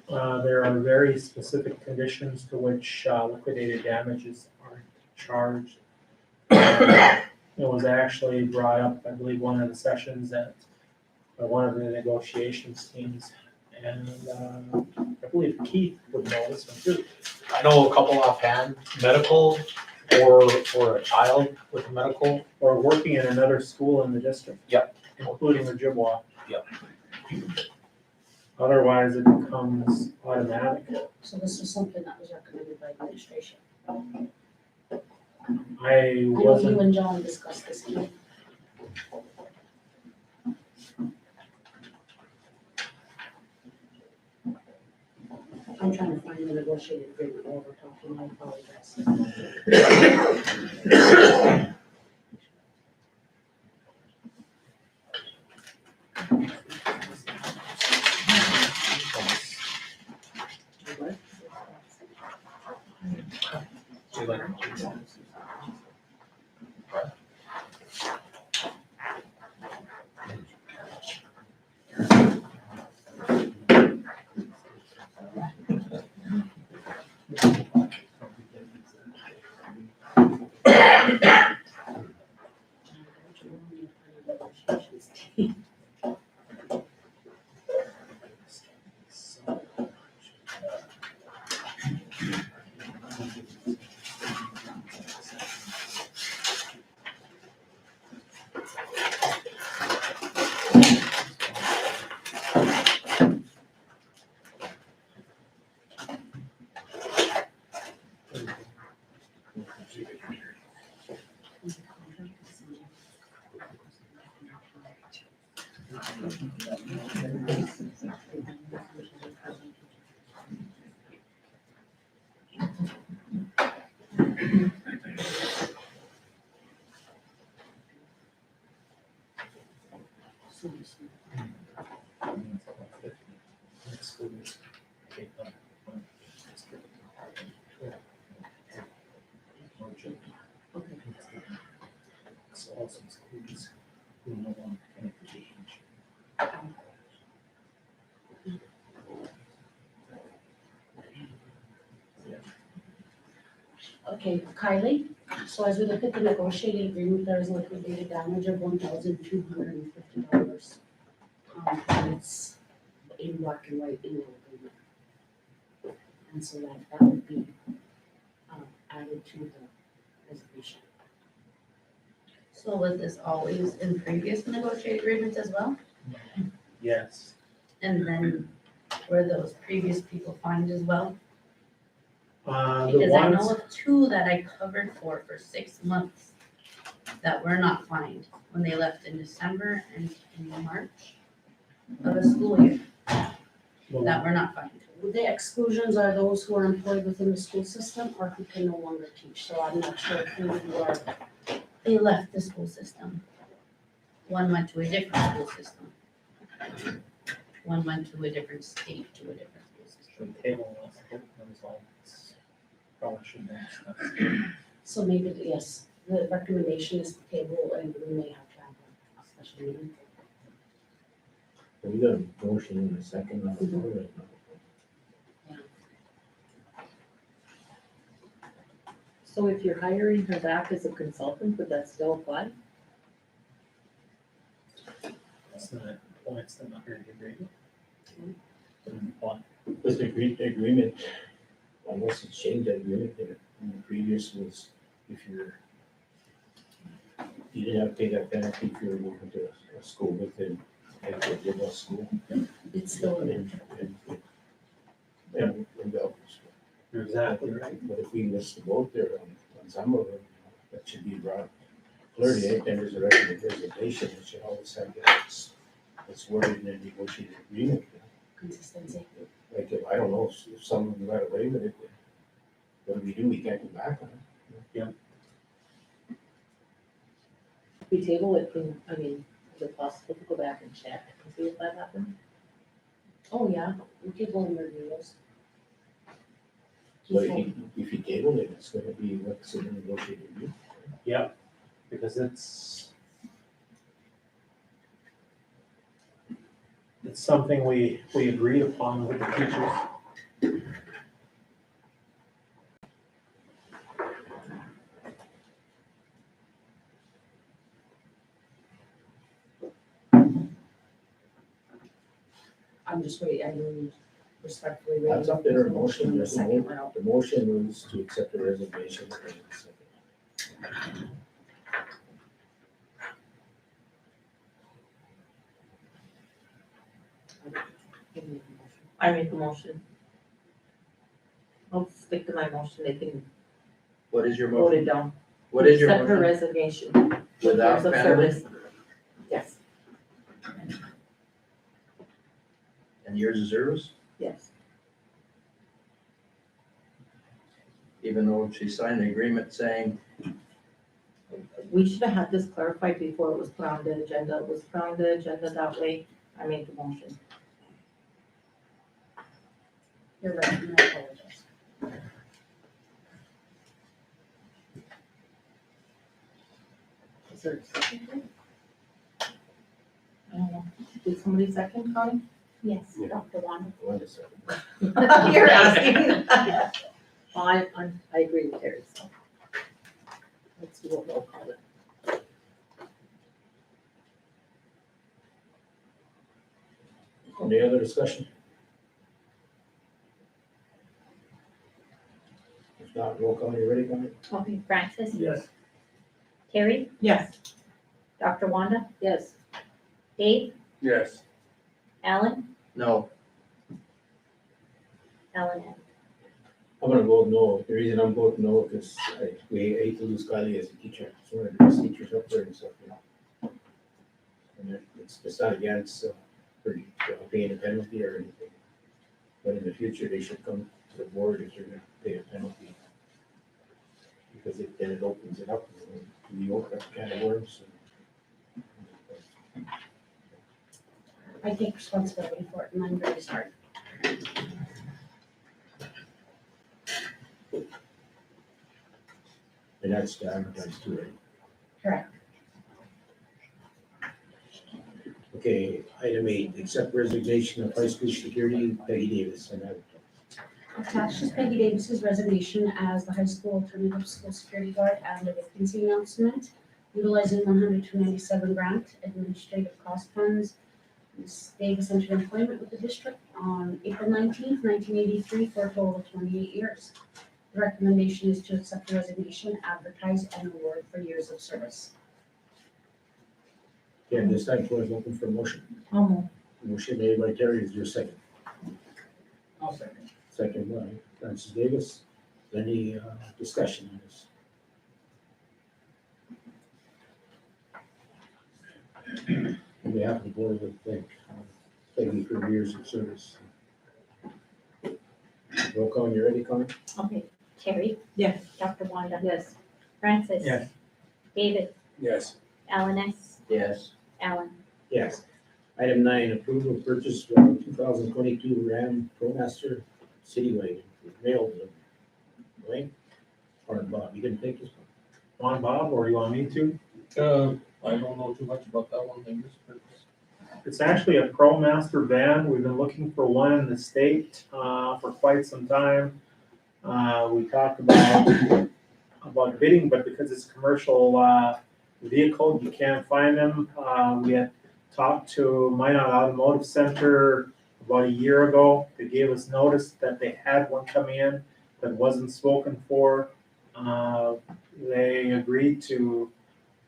there are very specific conditions to which liquidated damages are charged. It was actually brought up, I believe, one of the sessions at one of the negotiations teams. And I believe Keith would know this one too. I know a couple offhand, medical, or a child with a medical. or working in another school in the district. Yep. Including Ojibwa. Yep. Otherwise, it becomes automatic. So this is something that was recommended by administration. I I know wasn't, you and John discussed this. Keith. I'm trying to find the negotiated agreement while we're talking, I apologize. Okay, Kylie, so as we look at the negotiated agreement, there is liquidated damage of $1,250. And it's in black and white in the agreement. And so that would be added to the reservation. So was this always in previous negotiated agreements as well? yes, And then were those previous people fined as well? the Because I know ones, of two that I covered for 6 months that were not fined when they left in December and in March of a school year, that were not fined. The exclusions are those who are employed within the school system or who can no longer teach, so I'm not sure who you are. They left the school system. One went to a different school system. One went to a different state, to a different school system. the table was, it was like, it's probably shouldn't have discussed. So maybe, yes, the recommendation is to table and we may have to have a special meeting. We got a motion in a second on the floor right now. So if you're hiring her back as a consultant, would that still apply? It's not, well, it's not under the agreement. Doesn't apply. Because the agreement, unless you change that agreement, and the previous was if you didn't have to pay that penalty if you were moving to a school within, like a Ojibwa school. It's still in And that You're exactly right. but if we miss the boat there on some of them, that should be brought clearly, anytime there's a reservation, it should always have that, it's worded in a negotiated agreement. consistency. Like, if, I don't know, if someone got away with it, what do? We can't go back on it. We table it, I mean, is it possible to go back and check and see if that happened? Oh, yeah, we could go and review those. But if you table it, it's gonna be what's in the negotiated agreement. Yep, because it's something we agreed upon with the teachers. I'm just waiting, I mean, respectfully. That's up to their motion, The second one out. the motion was to accept the reservation. I make a motion. I'll stick to my motion, they can What is your vote motion? it down. What is your Accept her motion? resignation. with Without years of penalty? service. Yes, And years of service? yes. Even though she signed the agreement saying, We should have had this clarified before it was put on the agenda. It was put on the agenda that way. I made the motion. You're right, and I apologize. Is there a second? I don't know. Did somebody second, Connie? Yes, Yeah. Dr. Wanda. Wait a second. You're asking. I agree with Terry, so. Let's do what we'll call it. Any other discussion? If not, roll call, you ready, Connie? Okay, Francis, Yes. Terry, Yes. Dr. Wanda, Yes, Dave, Yes. Alan, no, Alan, I'm gonna vote no. The reason I'm voting no, because we hate to lose Kylie as a teacher. She's one of the best teachers up there and stuff, you know. And it's not against for paying a penalty or anything. But in the future, they should come to the board if they're gonna pay a penalty. Because then it opens it up, and we open up a can of worms. I take responsibility for it, and I'm very sorry. And that's to advertise too, right? Correct. Okay, item 8, accept resignation of high school security Peggy Davis and advertise. Attached is Peggy Davis's resignation as the high school alternative school security guard and a vacancy announcement. Utilizing 100-297 grant administrative cost funds. Ms. Davis entered employment with the district on April 19th, 1983 for a total of 28 years. The recommendation is to accept the resignation, advertise, and award for years of service. Okay, this time floor is open for motion. Almost. Motion made by Terry, is there a second? I'll second. Second by Francis Davis. Is there any discussion on this? On behalf of the board, we thank Peggy for her years of service. Roll call, you ready, Connie? okay, Terry, Yes. Dr. Wanda, yes, Francis. Yes. David, Yes. Alan S., yes, Alan, Yes. Item 9, approval of purchase of 2022 Ram ProMaster City Wagon, mail delivery. Wayne? Or Bob, you didn't take this one? Want Bob, or you want me to? I don't know too much about that one, maybe. It's actually a ProMaster van. We've been looking for one in the state for quite some time. We talked about bidding, but because it's a commercial vehicle, you can't find them. We had talked to Minot Automotive Center about a year ago. They gave us notice that they had one coming in that wasn't spoken for. They agreed to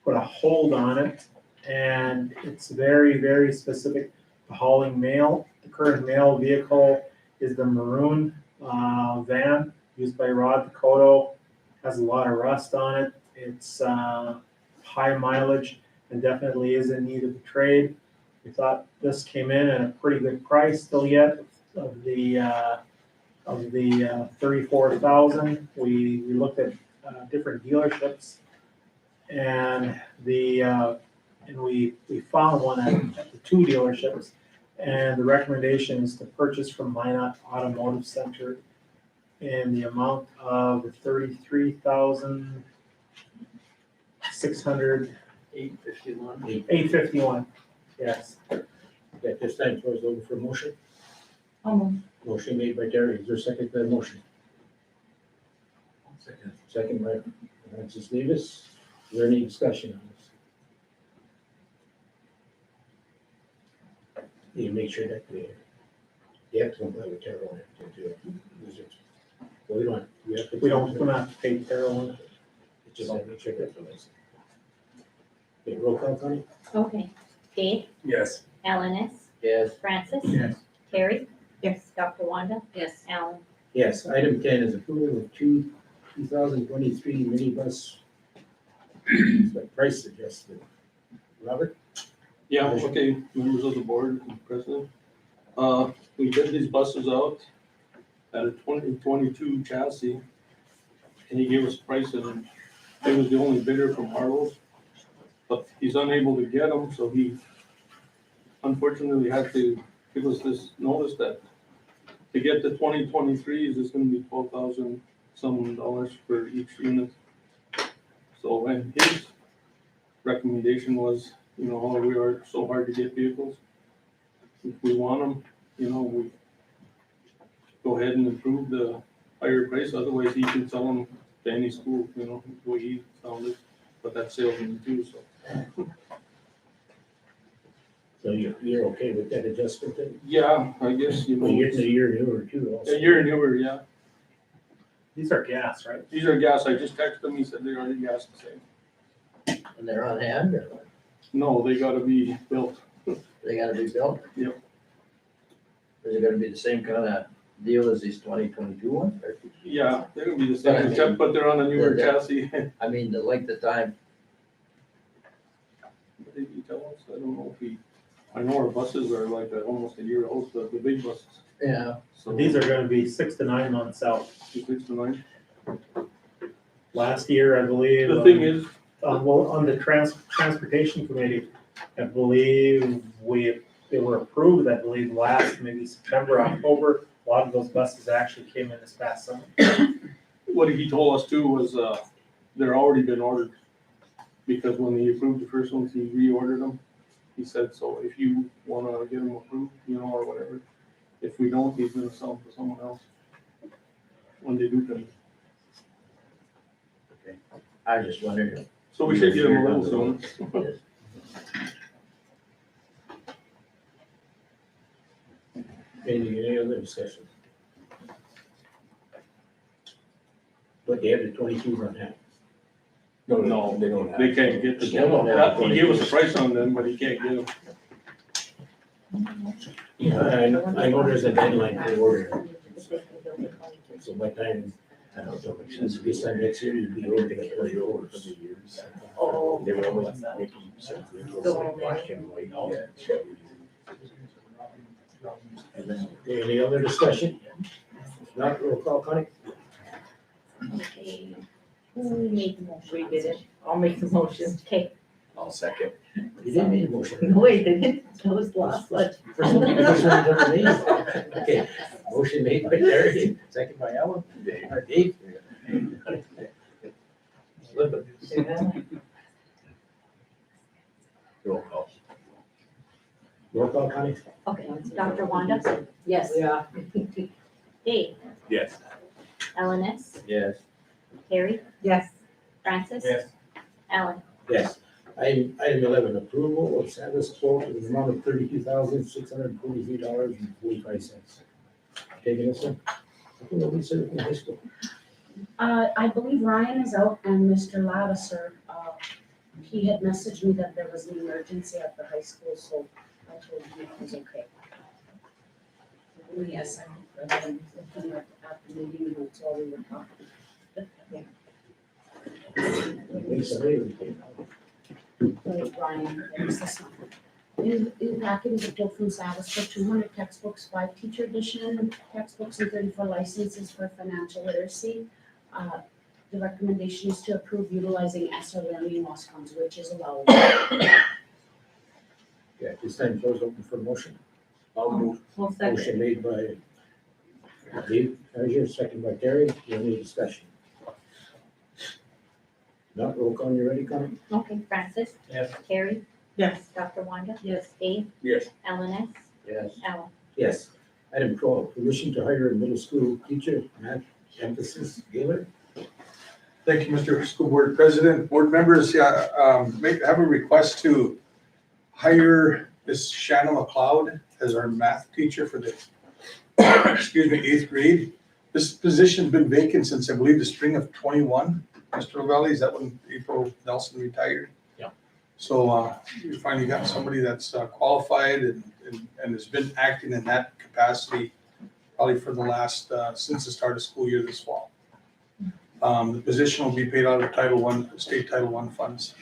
put a hold on it, and it's very, very specific to hauling mail. The current mail vehicle is the maroon van used by Rod Picoto. Has a lot of rust on it. It's high mileage and definitely is in need of a trade. We thought this came in at a pretty good price still yet of the 34,000. We looked at different dealerships, and we found one at the 2 dealerships, and the recommendation is to purchase from Minot Automotive Center in the amount of $33,600. 851. $851, yes. At this time, floor is open for motion. Almost. Motion made by Terry, is there a second to the motion? Second. Second by Francis Davis. Is there any discussion on this? You make sure that you have to comply with Terry on it to use it. Well, we don't have to We don't have to pay Carolyn. It's Just want to make sure that's what I said. Okay, roll call, Connie? Okay. Dave, Yes. Alan, Yes. Francis, Yes. Terry, Yes. Dr. Wanda, Yes. Alan. Yes, item 10 is approval of 2023 minibus price adjustment. Robert? Yeah, okay, members of the board and president. We bid these buses out at a 2022 chassis. And he gave us prices and he was the only bidder from Harlow's. But he's unable to get them, so he unfortunately had to give us this notice that to get the 2023s is gonna be $12,000 some dollars for each unit. So, and his recommendation was, you know, how we are so hard to get vehicles. If we want them, you know, we go ahead and approve the higher price, otherwise he can sell them to any school, you know, the way he sounded, but that's salesman too, so. So you're okay with that adjustment then? Yeah, I guess, you know, Well, you're a year newer too also. a year newer, yeah. These are gas, right? These are gas, I just texted him, he said they're already gas the same. And they're on hand, or what? No, they gotta be built. They gotta be built? Yep. Is it gonna be the same kind of deal as these 2022 ones? Or- Yeah, they're gonna be the But I same, mean, except, but they're on a newer the- chassis. I mean, the length of time, What did he tell us? I don't know if he, I know our buses are like almost a year old, the big buses. yeah, So these are gonna be 6 to 9 months out. 6 to 9. Last year, I believe. The thing is, Well, on the transportation committee, I believe they were approved, I believe, last maybe September, October. A lot of those buses actually came in this past summer. what he told us too was, they're already been ordered. Because when he approved the first ones, he reordered them. He said, so if you wanna get them approved, you know, or whatever, if we don't, he's gonna sell them to someone else. When they do come. I just wondered. So we should get them a little soon. Any other discussion? But they have the 22s on hand. No, they don't have. They can't get the, They don't have he gave us a price on them, but he can't get them. I know there's a deadline to order. So by time, I don't know, this time next year, you'll be ordering 20 orders. Oh. They were only making black and white. Any other discussion? If not, roll call, Connie? Okay. Who made the motion? We did it. I'll make the motion. Okay. I'll second. You didn't need a motion. No, wait, that was the last one. First one ever made. Okay, motion made by Terry, second by Alan. Or Dave. Flip it. Roll call. Roll call, Connie? Okay, Dr. Wanda, Yes. Yeah. Dave, Yes. Alan, Yes. Terry, Yes. Francis. Yes. Alan. Yes. Item 11, approval of status quo for the amount of $32,643.45. Taking us in. I think nobody said it in high school. I believe Ryan is out and Mr. Lattiser, he had messaged me that there was an emergency at the high school, so I told him it was okay. Yes, I'm looking at the meeting notes while we were talking. Wait, Ryan, there's this one. In the packet is a quote from Savis for 200 textbooks, 5 teacher edition textbooks, and 34 licenses for financial literacy. The recommendation is to approve utilizing ESSER learning loss funds, which is allowed. Yeah, this time floor is open for motion. I'll move. Well, second. Motion made by Dave, Frazier, second by Terry. Any discussion? Not roll call, you ready, Connie? Okay, Francis. Yes. Terry, Yes. Dr. Wanda, Yes. Dave, Yes. Alan, Yes. Alan. Yes. Item 12, permission to hire a middle school teacher, math emphasis, Gaylor. Thank you, Mr. School Board President, board members. Have a request to hire Miss Shanna McLeod as our math teacher for the, 8th grade. This position's been vacant since, I believe, the spring of '21. Mr. Lavelle, is that when April Nelson retired? Yeah. So, you finally got somebody that's qualified and has been acting in that capacity probably for the last, since the start of school year this fall. The position will be paid out of state Title I funds.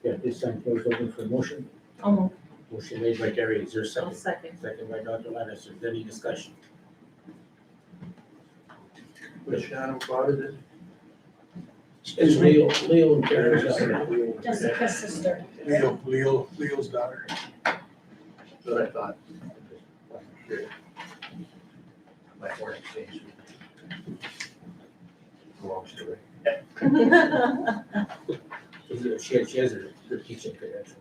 Yeah, this time floor is open for motion. I'll Motion made by Terry, is there a second? second. Second by Dr. Lattice, is there any discussion? Which Shannon Cloud is it? It's Leo and Terry. Jessica's sister. Leo's daughter. That's what I thought. Might work exchange. Belongs to her. She has her teaching credential.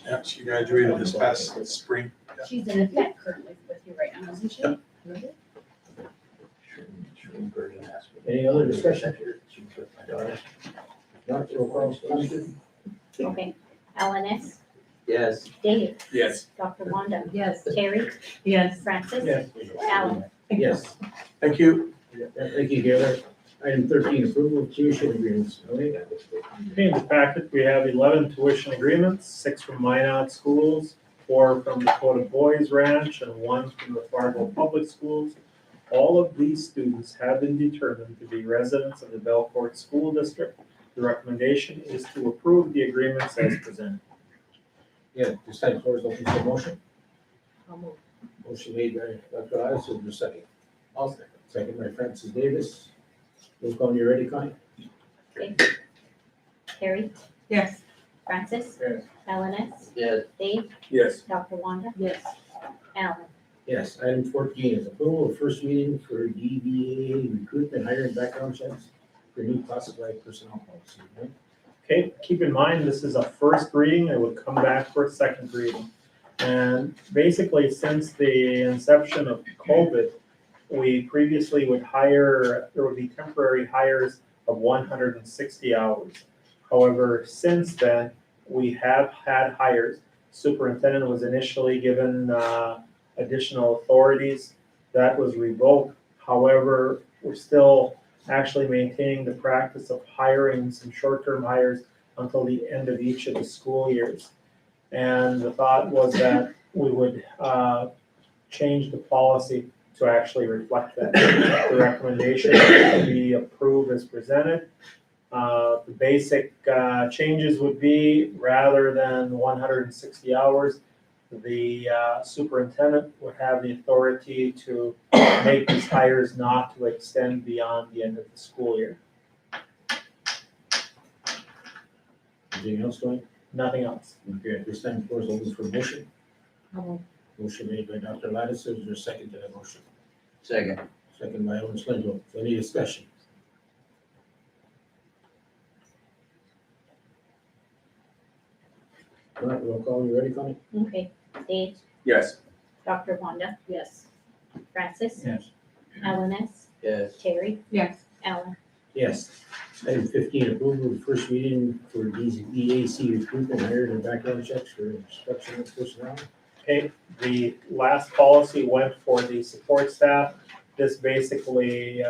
Yeah, she graduated this past spring. She's in effect currently with you right now, isn't she? Any other discussion? Not roll call, please. Okay. LNS, Yes. Dave, Yes. Dr. Wanda, Yes. Terry, Yes. Francis, Yes. Alan. Yes. Thank you. Thank you, Gaylor. Item 13, approval of tuition agreements. Okay, in the packet, we have 11 tuition agreements, 6 from Minot Schools, 4 from Dakota Boys Ranch, and 1 from the Fargo Public Schools. All of these students have been determined to be residents of the Belcourt School District. The recommendation is to approve the agreements as presented. Yeah, this time floor is open for motion. I'll move. Motion made by Dr. Lattice, is there a second? I'll second. Second by Francis Davis. Roll call, you ready, Connie? Terry, Yes. Francis, Yes. LNS, Yes. Dave, Yes. Dr. Wanda, Yes. Alan. Yes, item 14 is approval of first reading for DBA recruitment, hiring, background checks for new classified personnel policy. Right? Okay, keep in mind, this is a first reading, it would come back for a second reading. And basically, since the inception of COVID, we previously would hire, there would be temporary hires of 160 hours. However, since then, we have had hires. Superintendent was initially given additional authorities. That was revoked. However, we're still actually maintaining the practice of hiring some short-term hires until the end of each of the school years. And the thought was that we would change the policy to actually reflect that. The recommendation to be approved as presented. The basic changes would be, rather than 160 hours, the superintendent would have the authority to make these hires not to extend beyond the end of the school year. Anything else, Connie? Nothing else. Okay, at this time, floor is open for motion. I'll move. Motion made by Dr. Lattice, is there a second to that motion? Second. Second by Ellen Slinto. Any discussion? All right, roll call, you ready, Connie? Okay. Dave, Yes. Dr. Wanda, Yes. Francis, Yes. LNS, Yes. Terry, Yes. Alan. Yes. Item 15, approval of first reading for DAC recruitment, hiring, and background checks for instructional personnel. Okay, the last policy went for the support staff. This basically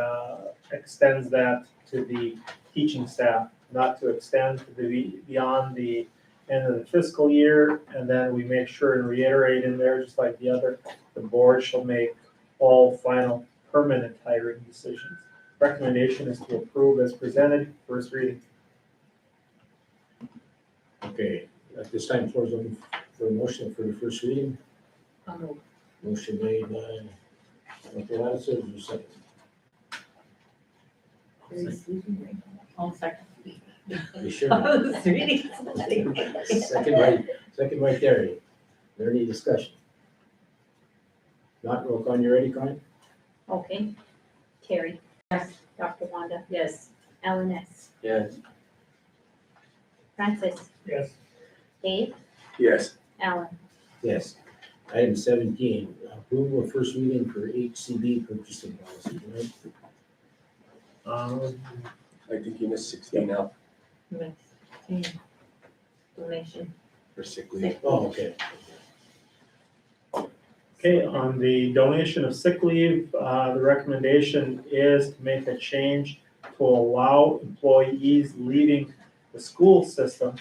extends that to the teaching staff, not to extend to the, beyond the end of the fiscal year. And then we make sure and reiterate in there, just like the other, the board shall make all final permanent hiring decisions. Recommendation is to approve as presented, first reading. Okay, at this time, floor is open for a motion for the first reading. I'll move. Motion made by Dr. Lattice, is there a second? I'll second. Are you sure? I was reading something. Second by Terry. Is there any discussion? Not roll call, you ready, Connie? Okay. Terry, Yes. Dr. Wanda, Yes. LNS, Yes. Francis, Yes. Dave, Yes. Alan. Yes. Item 17, approval of first reading for HCB purchasing policy, right? I think you missed 16 now Donation. for sick leave. Oh, okay. Okay, on the donation of sick leave, the recommendation is to make a change to allow employees leaving the school system,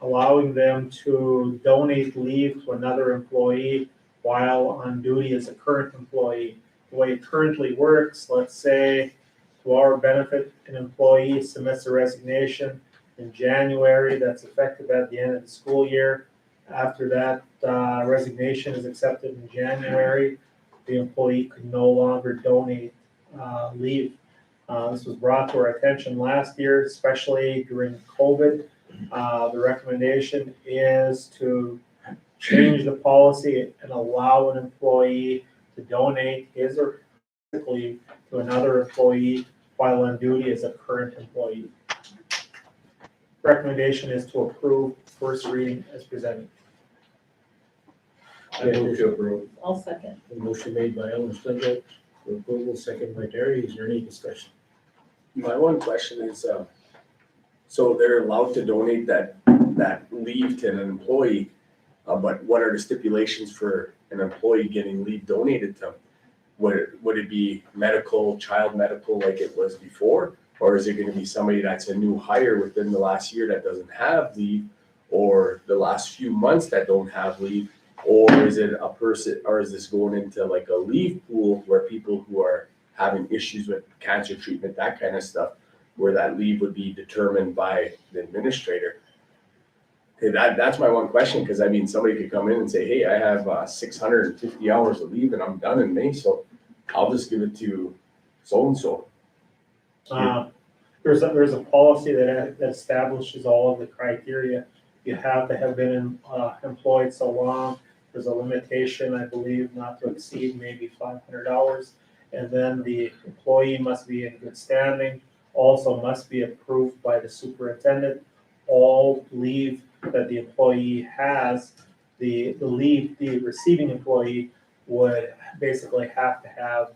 allowing them to donate leave to another employee while on duty as a current employee. The way it currently works, let's say, to our benefit, an employee submits a resignation in January that's effective at the end of the school year. After that resignation is accepted in January, the employee could no longer donate leave. This was brought to our attention last year, especially during COVID. The recommendation is to change the policy and allow an employee to donate his or her leave to another employee while on duty as a current employee. Recommendation is to approve first reading as presented. I move to approve. I'll second. A motion made by Ellen Stengel for approval, second by Terry. Is there any discussion? My one question is, so they're allowed to donate that leave to an employee, but what are the stipulations for an employee getting leave donated to them? Would it be medical, child medical like it was before? Or is it gonna be somebody that's a new hire within the last year that doesn't have leave, or the last few months that don't have leave? Or is it a person, or is this going into like a leave pool where people who are having issues with cancer treatment, that kind of stuff, where that leave would be determined by the administrator? Okay, that's my one question, because I mean, somebody could come in and say, hey, I have 650 hours of leave and I'm done in May, so I'll just give it to so-and-so. There's a policy that establishes all of the criteria. You have to have been employed so long. There's a limitation, I believe, not to exceed maybe 500 hours. And then the employee must be in good standing, also must be approved by the superintendent. All leave that the employee has, the receiving employee would basically have to have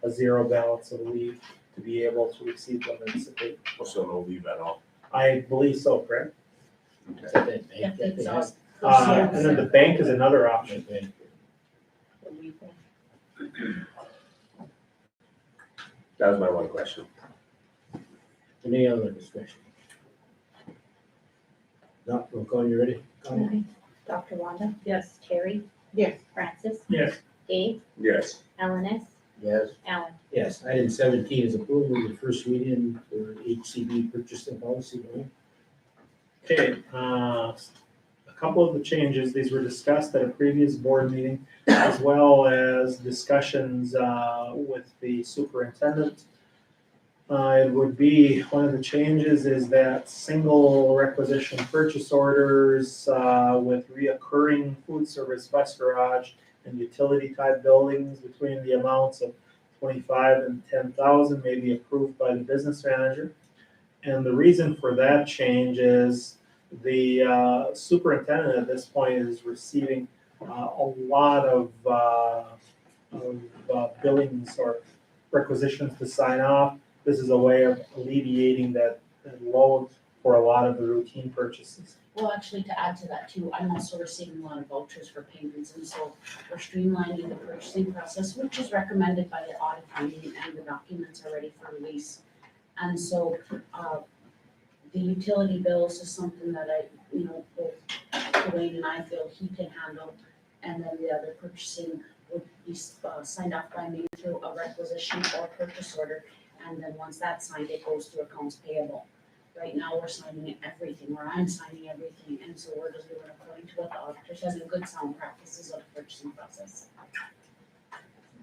a zero balance of leave to be able to receive one and dissipate. So no leave at all. I believe so, correct? Is that that Yeah, bank that they have? And then the bank is another option. Okay. That was my one question. Any other discussion? No, roll call, you ready? Connie? Dr. Wanda, Yes. Terry, Yes. Francis, Yes. Dave, Yes. Ellen, Yes, Alan. Yes, item 17 is approval of the first reading for HCB purchasing policy. Okay, a couple of the changes, these were discussed at a previous board meeting, as well as discussions with the superintendent. It would be, one of the changes is that single requisition purchase orders with reoccurring food service bus garage and utility type buildings between the amounts of 25 and 10,000 may be approved by the business manager. And the reason for that change is the superintendent at this point is receiving a lot of billings or requisitions to sign off. This is a way of alleviating that load for a lot of the routine purchases. Well, actually, to add to that too, I'm also receiving a lot of vouchers for payments, and so we're streamlining the purchasing process, which is recommended by the audit committee, and the documents are ready for release. And so, the utility bills is something that both Dwayne and I feel he can handle. And then the other purchasing would be signed off by me through a requisition or purchase order. And then once that's signed, it goes to accounts payable. Right now, we're signing everything, or I'm signing everything, and so we're just doing according to what the auditor says in good sound practices of the purchasing process.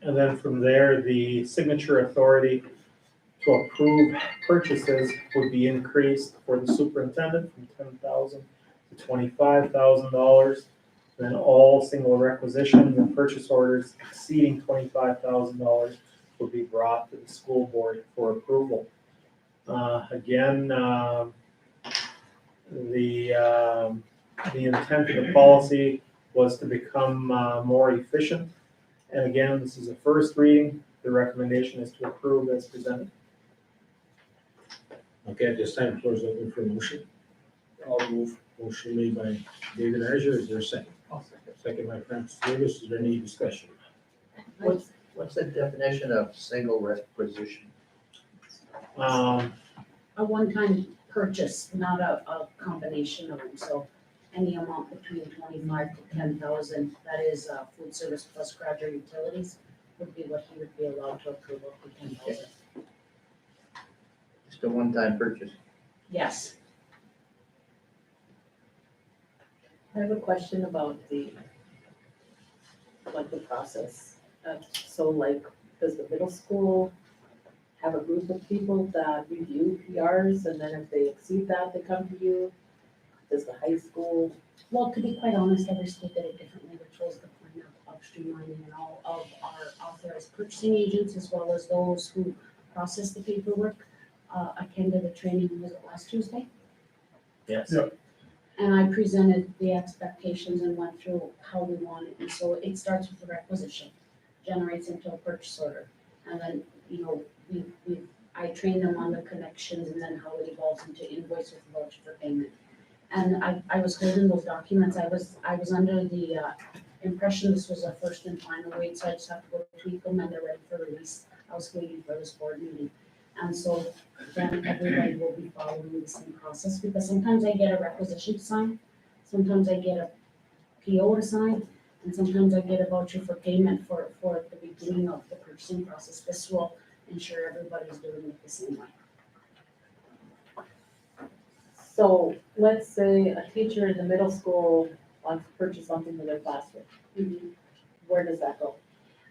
And then from there, the signature authority to approve purchases would be increased for the superintendent from $10,000 to $25,000. Then all single requisitions and purchase orders exceeding $25,000 will be brought to the school board for approval. Again, the intent of the policy was to become more efficient. And again, this is a first reading. The recommendation is to approve as presented. Okay, at this time, the floor is open for motion. I'll move. Motion made by David Archer, is there a second? Second by Francis Davis, is there any discussion? what's the definition of single requisition? A one-time purchase, not a combination of them, so any amount between 25 to 10,000, that is, food service plus graduate utilities, would be what he would be allowed to approve up to 10,000. Just a one-time purchase. Yes. I have a question about the process. So like, does the middle school have a group of people that review PRs, and then if they exceed that, they come to you? Does the high school? Well, to be quite honest, every school did it differently, which was the point of streamlining and all of our authorized purchasing agents, as well as those who process the paperwork, attended a training, was it last Tuesday? Yes. Yeah. And I presented the expectations and went through how we want it, and so it starts with the requisition, generates into a purchase order, and then, you know, I train them on the connections and then how it evolves into invoice with voucher for payment. And I was holding those documents, I was under the impression this was a first and final read, so I just have to go tweak them and they're ready for release. I was waiting for this board meeting. And so then everybody will be following the same process, because sometimes I get a requisition to sign, sometimes I get a PO to sign, and sometimes I get a voucher for payment for the beginning of the purchasing process. This will ensure everybody's doing it the same way. So let's say a teacher in the middle school wants to purchase something for their classroom. Where does that go?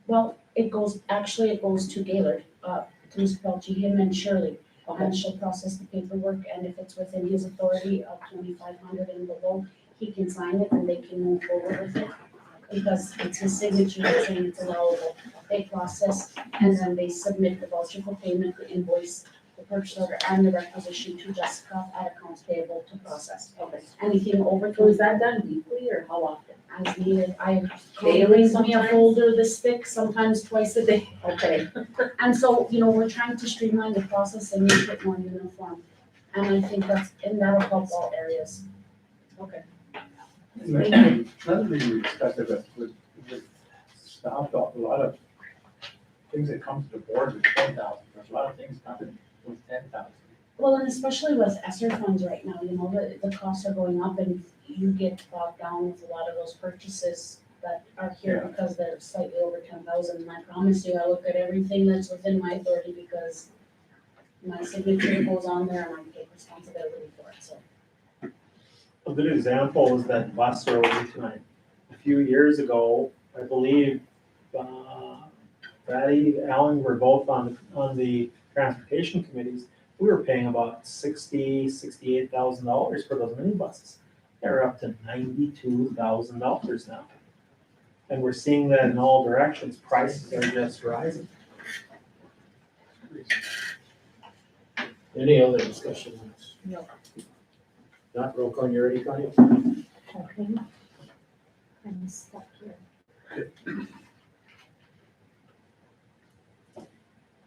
Well, it goes to Gaylord, to Ms. Pelchi, him and Shirley. And she'll process the paperwork, and if it's within his authority of 2,500 and below, he can sign it and they can move forward with it. Because it's his signature that's saying it's allowable. They process and then they submit the voucher for payment, the invoice, the purchase order, and the requisition to Jessica at accounts payable to process. Okay. Anything over So is that done weekly or how often? as needed. Daily Brings me a sometimes? folder this thick, sometimes twice a day. Okay. And so, you know, we're trying to streamline the process and make it more uniform. And I think that'll help all areas. Okay. Another thing we discussed with staff, a lot of things that come to the board with 10,000, there's a lot of things coming with 10,000. Well, and especially with ESSER funds right now, you know, the costs are going up and you get bogged down with a lot of those purchases that are here Yeah. because they're slightly over 10,000. And I promise you, I look at everything that's within my authority because my signature goes on there and I take responsibility for it, so. A good example is that bus road tonight. A few years ago, I believe, Patty, Alan were both on the transportation committees. We were paying about $68,000 for those minibuses. They're up to $92,000 now. And we're seeing that in all directions. Prices are just rising. Any other discussion on this? No. Not roll call, you ready, Connie? Okay. I'm stuck here.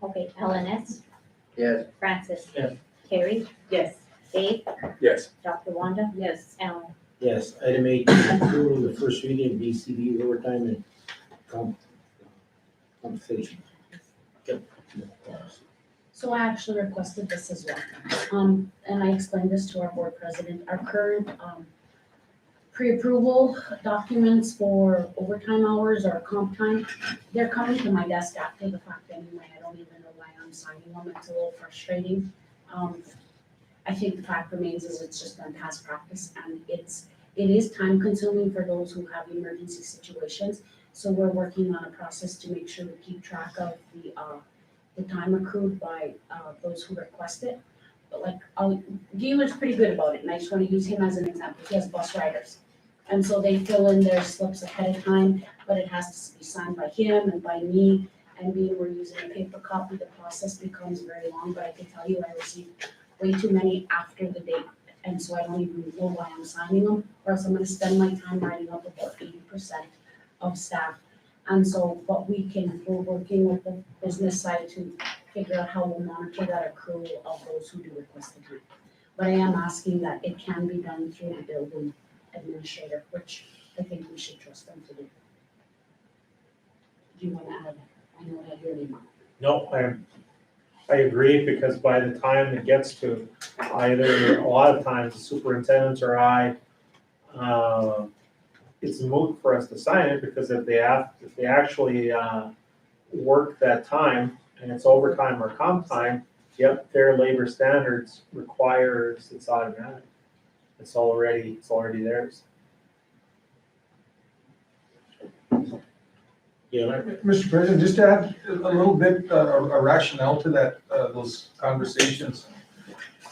Okay, LNS, Yes. Francis. Yes. Terry, Yes. Dave, Yes. Dr. Wanda, Yes. Alan. Yes, item 18, approval of the first reading of BCD overtime and compensation. Yep. So I actually requested this as well. And I explained this to our board president. Our current, pre-approval documents for overtime hours or comp time, they're coming to my desk after the fact anyway. I don't even know why I'm signing them. It's a little frustrating. I think the fact remains is it's just been past practice and it is time consuming for those who have emergency situations. So we're working on a process to make sure we keep track of the time accrued by those who request it. But like, Gaylord's pretty good about it, and I just wanna use him as an example, he has bus riders. And so they fill in their slips ahead of time, but it has to be signed by him and by me, and being we're using a paper copy, the process becomes very long, but I can tell you I received way too many after the date, and so I don't even know why I'm signing them, or else I'm gonna spend my time writing up about 80% of staff. And so, but we're working with the business side to figure out how we'll monitor that accrual of those who do request the time. But I am asking that it can be done through the building administrator, which I think we should trust them to do. Do you want to add? I know I have your name on. No, I agree, because by the time it gets to either, a lot of times, the superintendents or I, it's moot for us to sign it, because if they actually, work that time, and it's overtime or comp time, yep, Fair Labor Standards requires, it's automatic. It's already theirs. Yeah, Mr. President, just to add a little bit, a rationale to that, those conversations.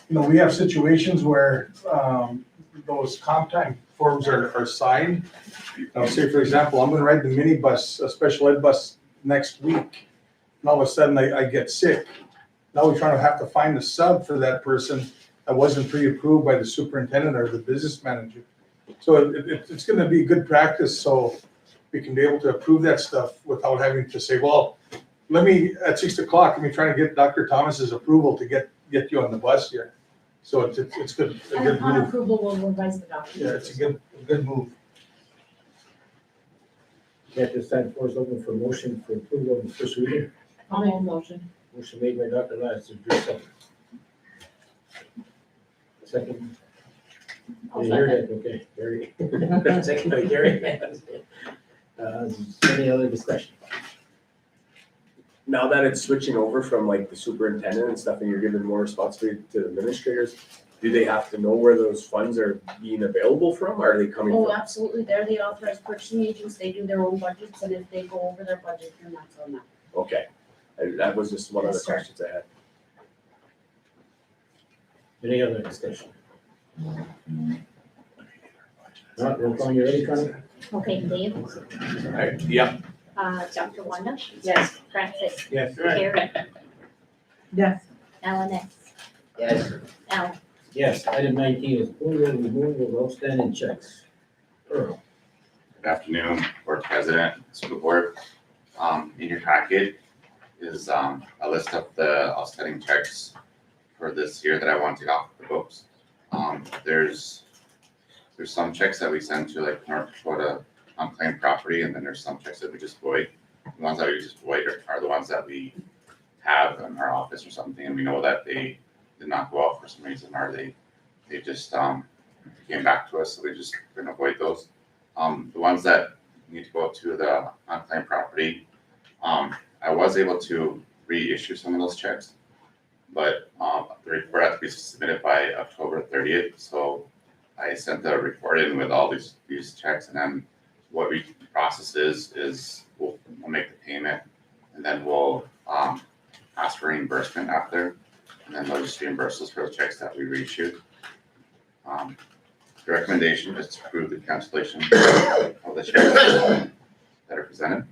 You know, we have situations where, those comp time forms are signed. Now, say, for example, I'm gonna ride the minibus, a special ed bus next week, and all of a sudden I get sick. Now we're trying to have to find a sub for that person that wasn't pre-approved by the superintendent or the business manager. So it's gonna be good practice, so we can be able to approve that stuff without having to say, well, at 6 o'clock, let me try to get Dr. Thomas's approval to get you on the bus here. So it's good, a And good upon move. approval, we'll revise the document. Yeah, it's a good move. at this time, floor is open for motion for approval of the first reading. I'll make a motion. Motion made by Dr. Lance, is there a second? Second. I'll You hear that? Okay, Gary. Second by Gary. Is there any other discussion? Now that it's switching over from like the superintendent and stuff, and you're giving more responsibility to the administrators, do they have to know where those funds are being available from? Or are they coming Oh, from? absolutely, they're the authorized purchasing agents, they do their own budgets, and if they go over their budget, then that's on them. Okay, that was just one of the Yes, sir. questions I had. Any other discussion? Not, roll call, you ready, Connie? Okay, Dave, Alright, yep. Dr. Wanda, Yes. Francis, Yes. Terry, Yes. LNS, Yes, Alan. Yes, item 19 is approval and removal of outstanding checks. Earl. Good afternoon, Board President, School Board. In your packet is a list of the outstanding checks for this year that I want to take off the books. There's some checks that we send to like North Dakota unclaimed property, and then there's some checks that we just void. The ones that we just void are the ones that we have in our office or something, and we know that they did not go out for some reason, or they just came back to us, so we just couldn't avoid those. The ones that need to go to the unclaimed property, I was able to reissue some of those checks, but the report had to be submitted by October 30th, so I sent the report in with all these checks, and then what we process is we'll make the payment, and then we'll ask for reimbursement after, and then they'll just reimburse us for the checks that we reissued. The recommendation is to approve the cancellation of the checks that are presented.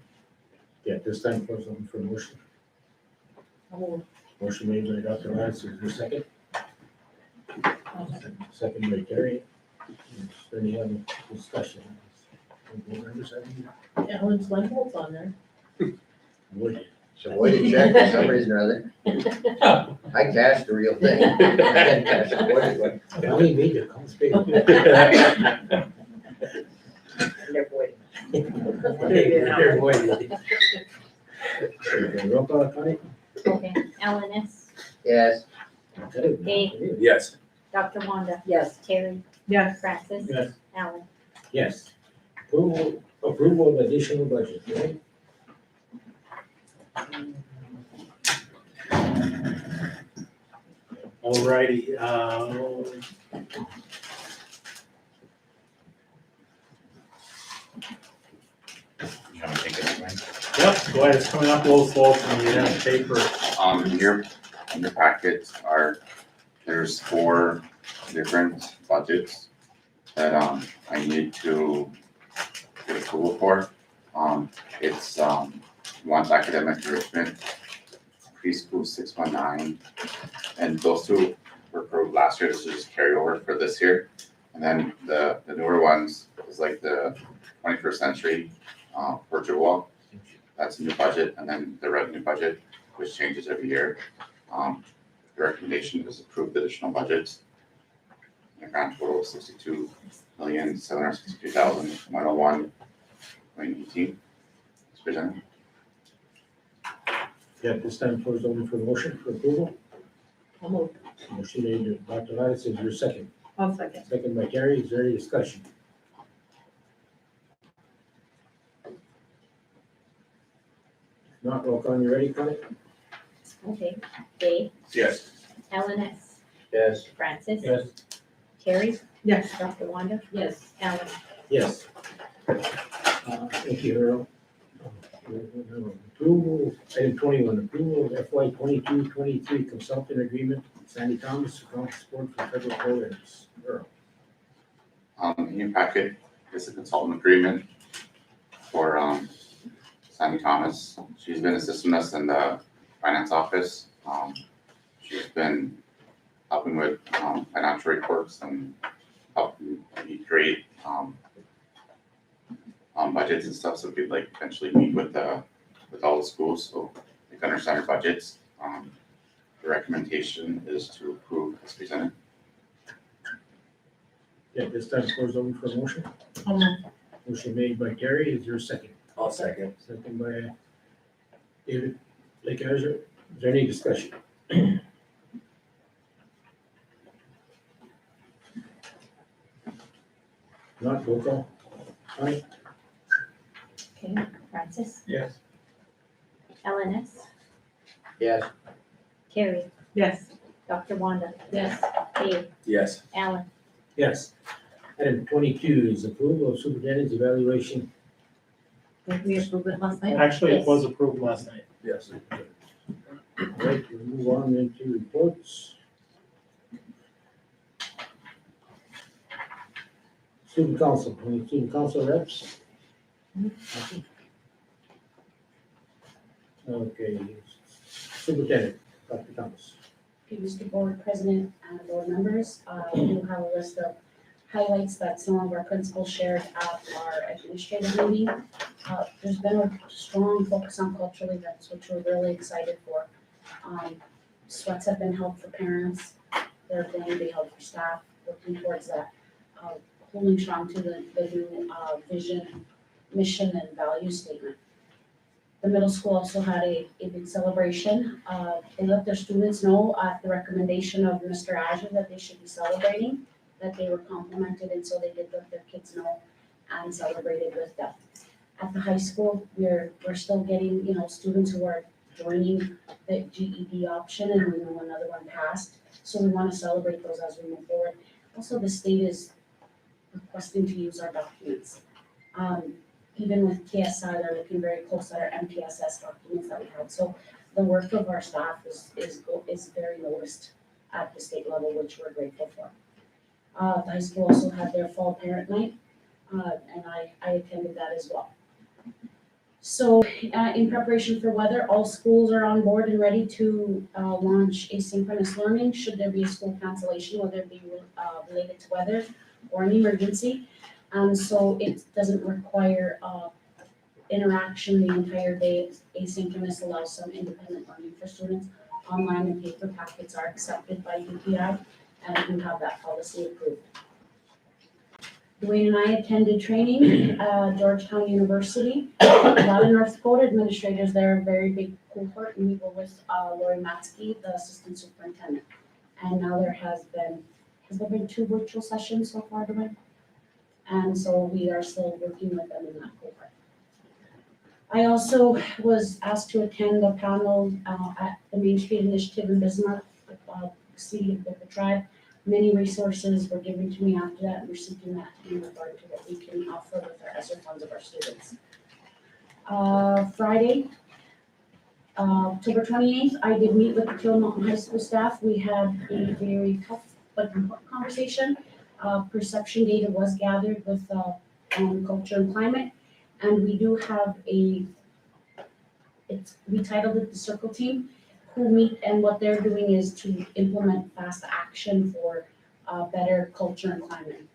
Yeah, this time, floor is open for motion. Motion made by Dr. Lance, is there a second? Second by Gary. Is there any other discussion? Board members have any? Alan's Lindholt's on there. Would so what did you check for some reason or other? I cashed the real thing. I didn't cash the voided one. you? Only me to come speak. They're voided. They're voided. Roll call, Connie? Okay, LNS, Yes, Dave, Yes. Dr. Wanda, Yes. Terry, Yes. Francis, Yes. Alan. Yes. Approval of additional budget, right? Alrighty, You haven't taken it, right? yep, go ahead, it's coming up a little slow for me, yeah, paper. In your packets there's 4 different budgets that I need to get approval for. It's one's academic enrichment, preschool 619, and those 2 were approved last year. This is just carryover for this year. And then the newer ones is like the 21st century for Jewel. That's a new budget, and then the revenue budget, which changes every year. The recommendation is approved additional budgets. A grand total of 62,762,101.18 is presented. Yeah, this time floor is open for motion for approval. I'll move. Motion made by Dr. Gladys, is there a second? I'll second. Second by Terry, is there any discussion? If not, roll call, you ready, Connie? Okay, Dave, Yes. LNS, Yes. Francis. Yes. Terry, Yes. Dr. Wanda, Yes. Alan. Yes. Thank you, Earl. Approval, item 21, approval of FY 22-23 consultant agreement, Sandy Thomas, account support for federal programs. Earl. In your packet is a consultant agreement for Sandy Thomas. She's been assisting us in the finance office. She's been helping with financial reports and helping me create budgets and stuff. So we'd like eventually meet with all the schools so they can understand our budgets. The recommendation is to approve as presented. Yeah, this time floor is open for motion. I'll move. Motion made by Terry, is there a second? I'll second. Second by David Lake Azure. Is there any discussion? Not, roll call. Aye. Okay, Francis, Yes. LNS, Yes. Terry, Yes. Dr. Wanda, Yes. Dave, Yes. Alan. Yes. Item 22 is approval of superintendent's evaluation. Did we approve it last night? Actually, it was approved last night. Yes. All right, we'll move on into reports. Student council, any student council reps? Nothing? Okay, superintendent, Dr. Thomas. Okay, Mr. Board President and board members, we do have a list of highlights that some of our principals shared at our administrative meeting. There's been a strong focus on cultural events, which we're really excited for. Sweats have been held for parents, they're going to be held for staff, working towards that. Holding strong to the new vision, mission, and value statement. The middle school also had a big celebration. They let their students know at the recommendation of Mr. Azure that they should be celebrating, that they were complimented, and so they did let their kids know and celebrated with them. At the high school, we're still getting, students who are joining the GED option, and we know another one passed. So we want to celebrate those as we move forward. Also, the state is requesting to use our documents. Even with KSI, they're looking very close at our MTSS documents that we have. So the work of our staff is very noticed at the state level, which we're grateful for. The high school also had their fall parent night, and I attended that as well. So in preparation for weather, all schools are on board and ready to launch asynchronous learning should there be a school cancellation, whether it be related to weather or an emergency. So it doesn't require interaction the entire day. Asynchronous allows some independent learning for students. Online and paper packets are accepted by UPI, and we have that policy approved. Dwayne and I attended training at Georgetown University. A lot of North Dakota administrators there, a very big cohort, and we were with Lori Matsky, the assistant superintendent. And now has there been 2 virtual sessions so far, Dwayne? And so we are still working with them in that cohort. I also was asked to attend a panel at the Main Street Initiative in Bismarck, City with the tribe. Many resources were given to me after that, and we're seeking that in regard to what we can offer with our ESSER funds of our students. Friday, October 28th, I did meet with the Teal Mountain High School staff. We had a very tough but important conversation. Perception data was gathered with on culture and climate, and we do have we titled it the Circle Team, who meet, and what they're doing is to implement fast action for better culture and climate.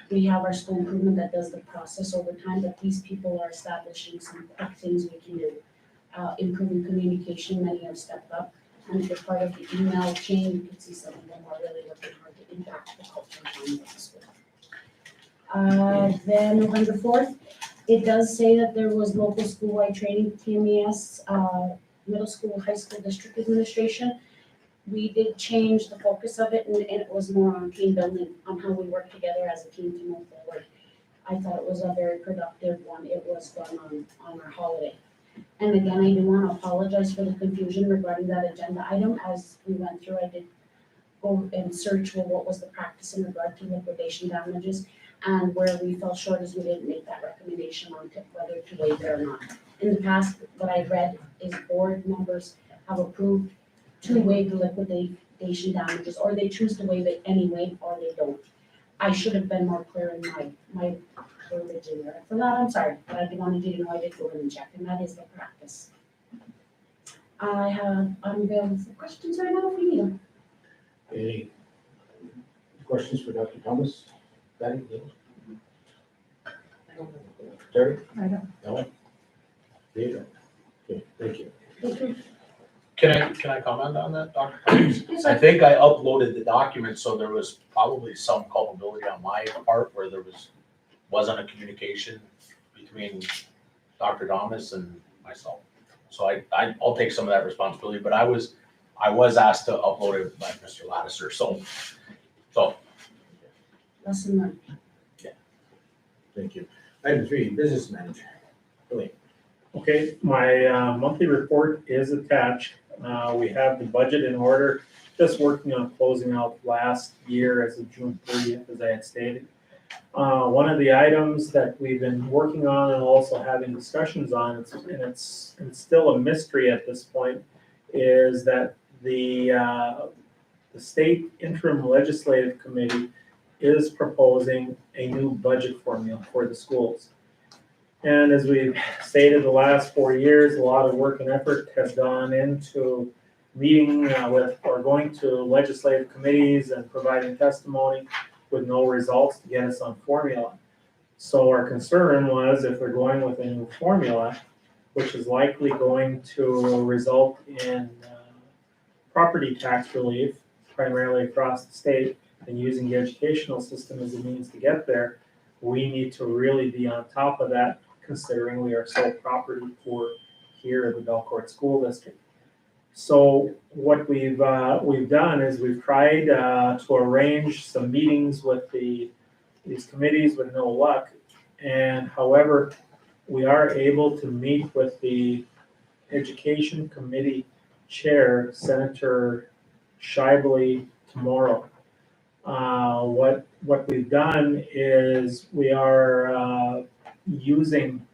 We have our school improvement that does the process over time, but these people are establishing some quick things we can do. Improving communication, many have stepped up, and as part of the email chain, you can see some of them are really working hard to impact the culture and climate of the school. Then November 4th, it does say that there was local school-wide training, TMES, middle school, high school district administration. We did change the focus of it, and it was more on team building, on how we work together as a team to move forward. I thought it was a very productive one. It was done on our holiday. And again, I do want to apologize for the confusion regarding that agenda item. As we went through, I did go and search for what was the practice in regard to liquidation damages. And where we fell short is we didn't make that recommendation on whether to waive it or not. In the past, what I read is board members have approved to waive the liquidation damages, or they choose to waive it anyway, or they don't. I should have been more clear in my verbiage in there. For that, I'm sorry, but I wanted you to know I did go in and check, and that is the practice. I'm available for questions right now if you need them. Any questions for Dr. Thomas? Patty? Terry? I don't. Ellen? Dave? Okay, thank you. Can I comment on that, Dr. Thomas? I think I uploaded the document, so there was probably some culpability on my part where there wasn't a communication between Dr. Thomas and myself. So I'll take some of that responsibility, but I was asked to upload it by Mr. Lattiser, so. Lesson learned. Thank you. Item 3, business manager. Billy. Okay, my monthly report is attached. We have the budget in order, just working on closing out last year as of June 30th, as I had stated. One of the items that we've been working on and also having discussions on, and it's still a mystery at this point, is that the state interim legislative committee is proposing a new budget formula for the schools. And as we've stated the last 4 years, a lot of work and effort has gone into meeting with or going to legislative committees and providing testimony with no results to get us on formula. So our concern was if we're going with a new formula, which is likely going to result in property tax relief, primarily across the state, and using the educational system as a means to get there, we need to really be on top of that, considering we are so property poor here in the Belcourt School District. So what we've done is we've tried to arrange some meetings with these committees with no luck. And however, we are able to meet with the Education Committee Chair, Senator Shively, tomorrow. What we've done is we're using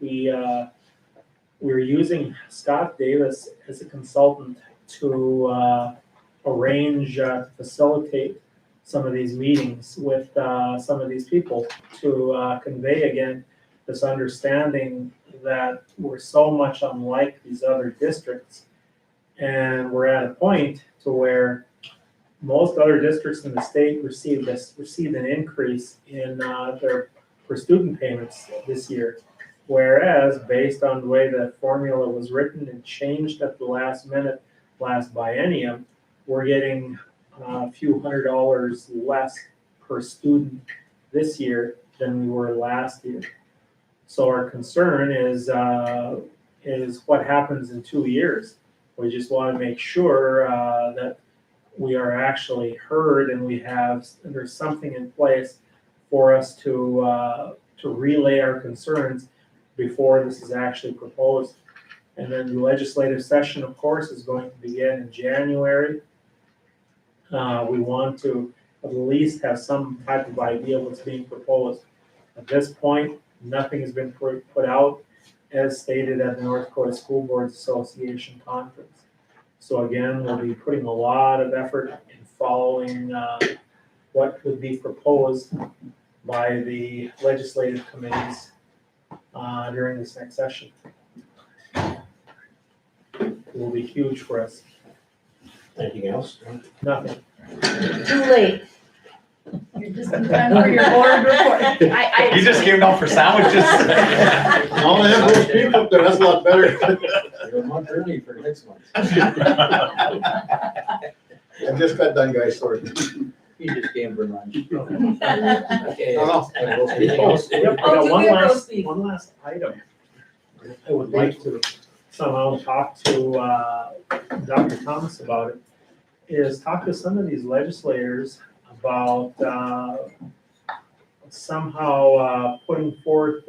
Scott Davis as a consultant to arrange, facilitate some of these meetings with some of these people to convey again this understanding that we're so much unlike these other districts, and we're at a point to where most other districts in the state received an increase in their per student payments this year. Whereas, based on the way the formula was written and changed at the last minute, last biennium, we're getting a few $100s less per student this year than we were last year. So our concern is what happens in 2 years. We just want to make sure that we are actually heard and there's something in place for us to relay our concerns before this is actually proposed. And then the legislative session, of course, is going to begin in January. We want to at least have some type of idea of what's being proposed. At this point, nothing has been put out as stated at the North Dakota School Boards Association conference. So again, we'll be putting a lot of effort in following what would be proposed by the legislative committees during this next session. It will be huge for us. Anything else? Nothing. Too late. You're just in time for your board report. You just came down for sandwiches? I'll have those people up there, that's a lot better. You're a month early for next month. I just got done, guys, sorry. You just came for lunch. Okay. Anything else? Yep, I got one last item. I would like to somehow talk to, Dr. Thomas about it, is talk to some of these legislators about, somehow, putting forth,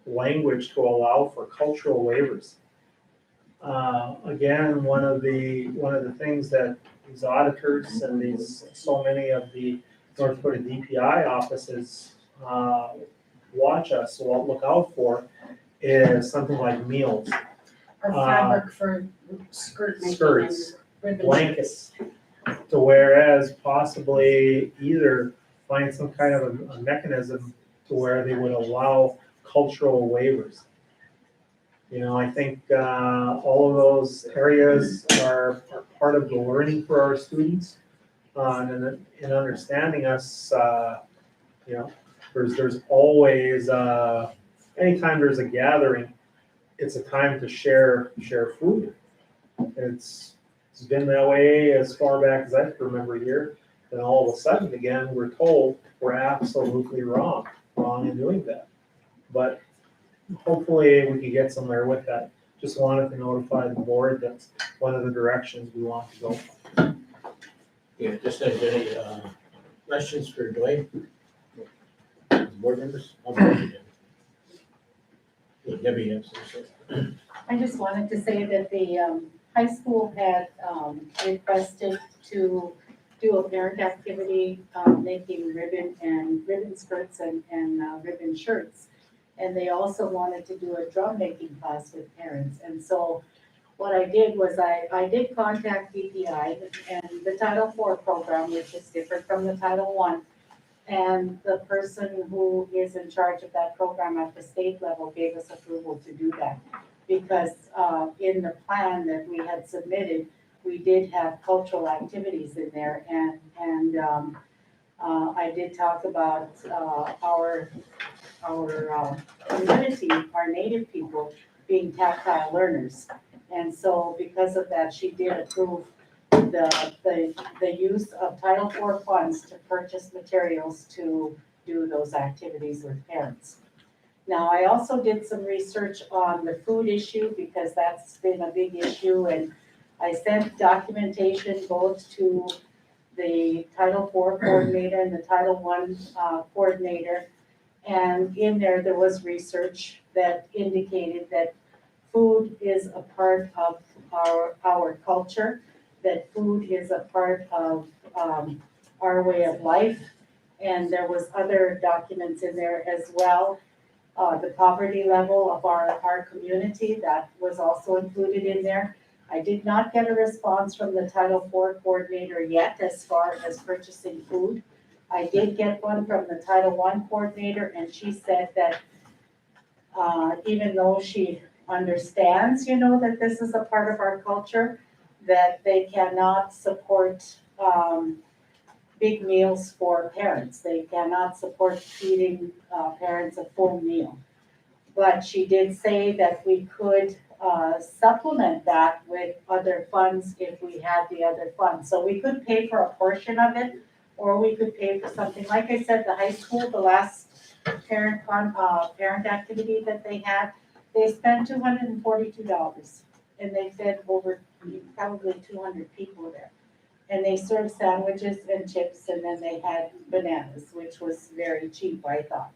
language to allow for cultural waivers. Again, one of the things that these auditors and so many of the North Dakota DPI offices, watch us, will look out for, is something like meals, Or fabric for skirt making and skirts, ribbon. blankets, to whereas possibly either find some kind of a mechanism to where they would allow cultural waivers. You know, I think all of those areas are part of the learning for our students. And in understanding us, you know, there's always, anytime there's a gathering, it's a time to share food. It's been that way as far back as I can remember here. Then all of a sudden, again, we're told we're absolutely wrong in doing that. But hopefully we can get somewhere with that. Just wanted to notify the board that's one of the directions we want to go. Yeah, just as any, questions for Dwayne? Board members? I'll go again. Yeah, Debbie, yes, yes. I just wanted to say that the high school had requested to do a parent activity, making ribbon skirts and ribbon shirts. And they also wanted to do a drum making class with parents. And so what I did was I did contact DPI and the Title IV program, which is different from the Title I. And the person who is in charge of that program at the state level gave us approval to do that. Because in the plan that we had submitted, we did have cultural activities in there. And I did talk about our community, our native people being tactile learners. And so because of that, she did approve the use of Title IV funds to purchase materials to do those activities with parents. Now, I also did some research on the food issue because that's been a big issue, and I sent documentation both to the Title IV coordinator and the Title I coordinator. And in there was research that indicated that food is a part of our culture, that food is a part of our way of life. And there was other documents in there as well. The poverty level of our community, that was also included in there. I did not get a response from the Title IV coordinator yet as far as purchasing food. I did get one from the Title I coordinator, and she said that even though she understands, that this is a part of our culture, that they cannot support big meals for parents. They cannot support feeding parents a full meal. But she did say that we could supplement that with other funds if we had the other funds. So we could pay for a portion of it, or we could pay for something. Like I said, the high school, the last parent activity that they had, they spent $242, and they fed over probably 200 people there. And they served sandwiches and chips, and then they had bananas, which was very cheap, I thought.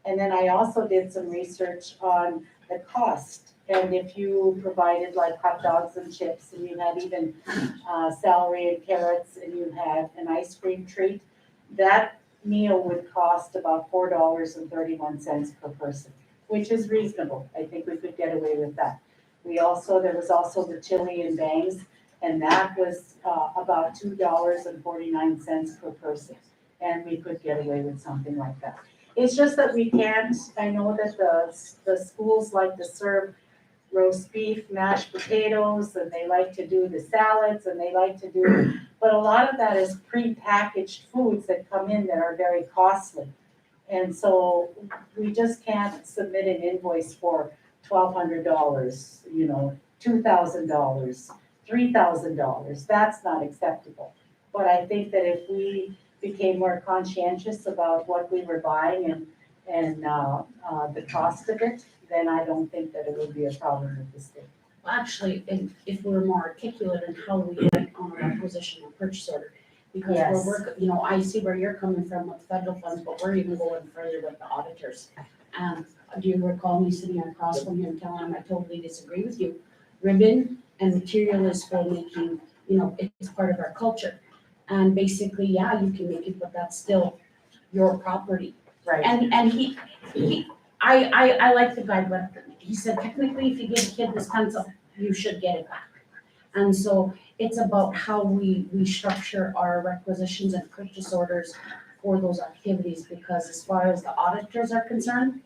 And then I also did some research on the cost. And if you provided like hot dogs and chips, and you had even celery and carrots, and you had an ice cream treat, that meal would cost about $4.31 per person, which is reasonable. I think we could get away with that. There was also the chili and bangs, and that was about $2.49 per person. And we could get away with something like that. It's just that we can't, I know that the schools like to serve roast beef, mashed potatoes, and they like to do the salads, and they like to do, but a lot of that is pre-packaged foods that come in that are very costly. And so we just can't submit an invoice for $1,200, $2,000, $3,000. That's not acceptable. But I think that if we became more conscientious about what we were buying and the cost of it, then I don't think that it would be a problem with the state. Actually, if we're more articulate in how we write on a requisition or purchase order. Because Yes. I see where you're coming from with federal funds, but we're even going further with the auditors. And do you recall me sitting across from him telling him I totally disagree with you? Ribbon and material is for making, it's part of our culture. And basically, yeah, you can make it, but that's still your property. Right. And I like the guy, but he said technically if you give a kid this pencil, you should get it back. And so it's about how we structure our requisitions and purchase orders for those activities, because as far as the auditors are concerned,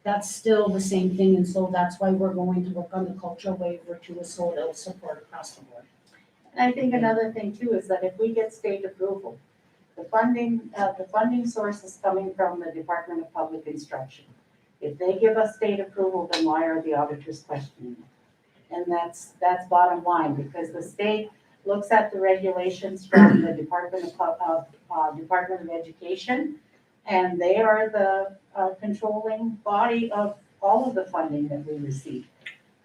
that's still the same thing, and so that's why we're going to work on the cultural waiver too, so it'll support across the board. And I think another thing too is that if we get state approval, the funding source is coming from the Department of Public Instruction. If they give us state approval, then why are the auditors questioning it? And that's bottom line, because the state looks at the regulations from the Department of Education, and they are the controlling body of all of the funding that we receive.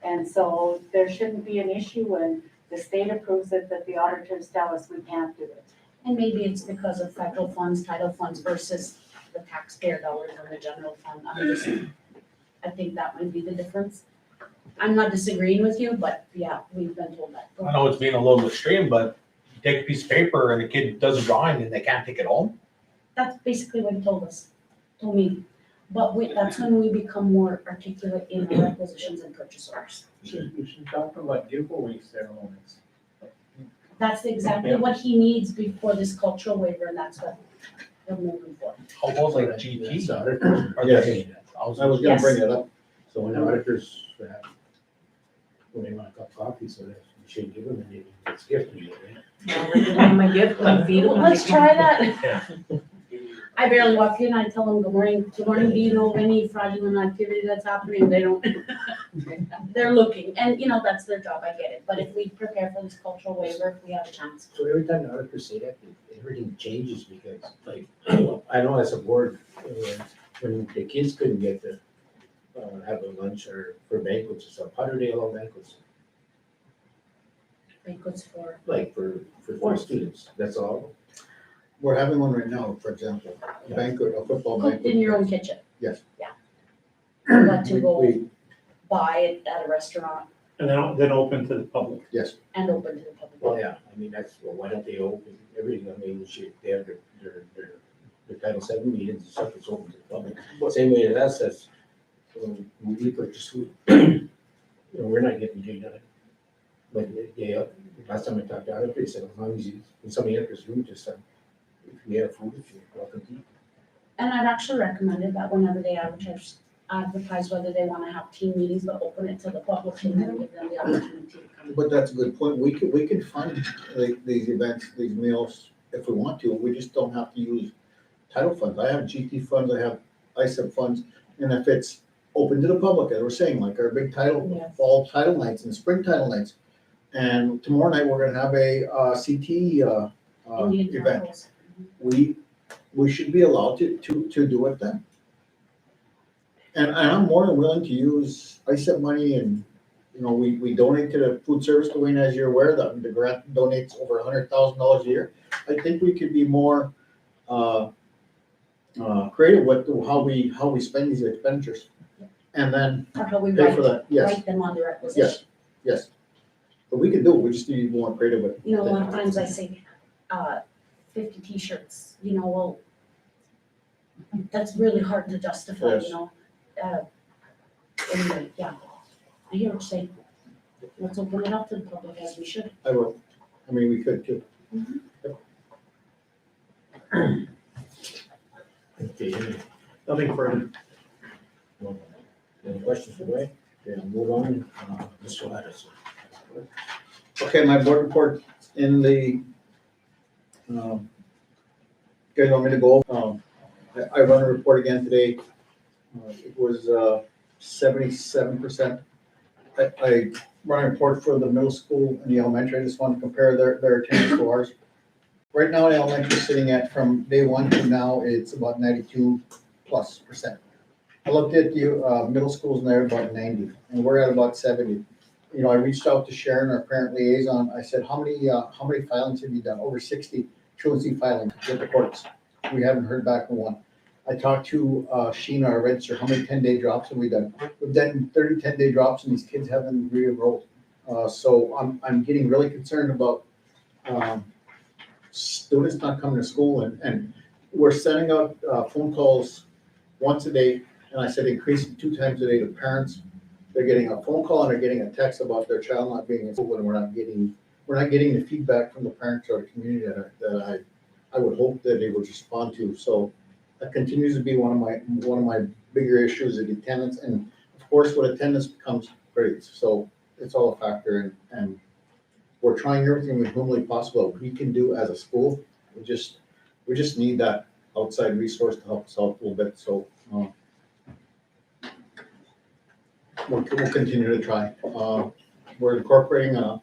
And so there shouldn't be an issue when the state approves it, that the auditors tell us we can't do it. And maybe it's because of federal funds, title funds versus the taxpayer dollars in the general fund. I think that might be the difference. I'm not disagreeing with you, but yeah, we've been told that. I know it's being a little extreme, but you take a piece of paper and a kid does a drawing and they can't take it home. That's basically what he told me. But that's when we become more articulate in our requisitions and purchase orders. You should talk about giveaway ceremonies. That's exactly what he needs before this cultural waiver, and that's what we're moving for. How about like GT? Are Yes. they- I was gonna Yes. bring it up. So when the auditors have, when they want a cup of coffee, so that you should give them and it's gift. My gift, and feed them. Let's try that. Yeah. I barely walk in, I tell them, good morning, do you know of any fraudulent activity that's happening? They don't. They're looking, and that's their job, I get it, but if we prepare for this cultural waiver, if we have a chance. So every time the auditors say that, everything changes because like, I know as a board, when the kids couldn't get to have a lunch or for banquets or stuff, how do they allow banquets? Banquets for. Like for students, that's all? We're having one right now, for example, a banquet, a football Cooked banquet. in your own kitchen. Yes. Yeah. But to We- go we- buy it at a restaurant And then open to the public. Yes, and open to the public. Well, yeah, I mean, why don't they open everything? I mean, they have their Title VII meetings and stuff, it's open to the public. Same way as us, when we purchase food, we're not getting paid on it. But last time I talked to Adam, they said, as long as when somebody enters the room, just, if we have food, if you're welcome to eat. And I'd actually recommended that whenever they advertise whether they want to have team meetings, but open it to the public and then give them the opportunity to come. but that's a good point. We could fund like these events, these meals, if we want to. We just don't have to use title funds. I have GT funds, I have ISEP funds, and if it's open to the public, as we're saying, like our big Yes. fall title nights and spring title nights. And tomorrow night, we're gonna have a CT Indian event. tacos. We should be allowed to do it then. And I'm more than willing to use ISEP money and, we donate to the food service, Dwayne, as you're aware, the grant donates over $100,000 a year. I think we could be more creative with how we spend these expenditures. And then Or how we pay for that, yes, write them on the requisition. yes. But we can do it, we just need to be more creative with. A lot of times I say, 50 t-shirts, well, that's really hard to justify, Yes. Anyway, yeah, I hear what you're saying. Let's open it up to the public as we should. I will, we could too. Okay, Nothing further. any questions for Ray? Okay, I'll move on, Mr. Lattiser. Okay, my board report in the, you guys want me to go? I run a report again today. It was 77%. I run a report for the middle school and the elementary. I just want to compare their attendance to ours. Right now, the elementary is sitting at, from day one to now, it's about 92+%. I looked at the middle schools and they're about 90, and we're at about 70. you know, I reached out to Sharon, our parent liaison. I said, how many filings have you done? Over 60 truancy filings with the courts. We haven't heard back from one. I talked to Sheena, our register, how many 10-day drops have we done? We've done 30 10-day drops and these kids haven't re-enrolled. So I'm getting really concerned about students not coming to school and we're sending out phone calls once a day. And I said increase it 2 times a day to parents. They're getting a phone call and they're getting a text about their child not being in school, and we're not getting the feedback from the parents or the community that I would hope that they would respond to. So that continues to be one of my bigger issues is attendance, and of course, with attendance becomes grades. So it's all a factor, and we're trying everything we humanly possible we can do as a school. We just need that outside resource to help us out a little bit. So. We'll continue to try. We're incorporating a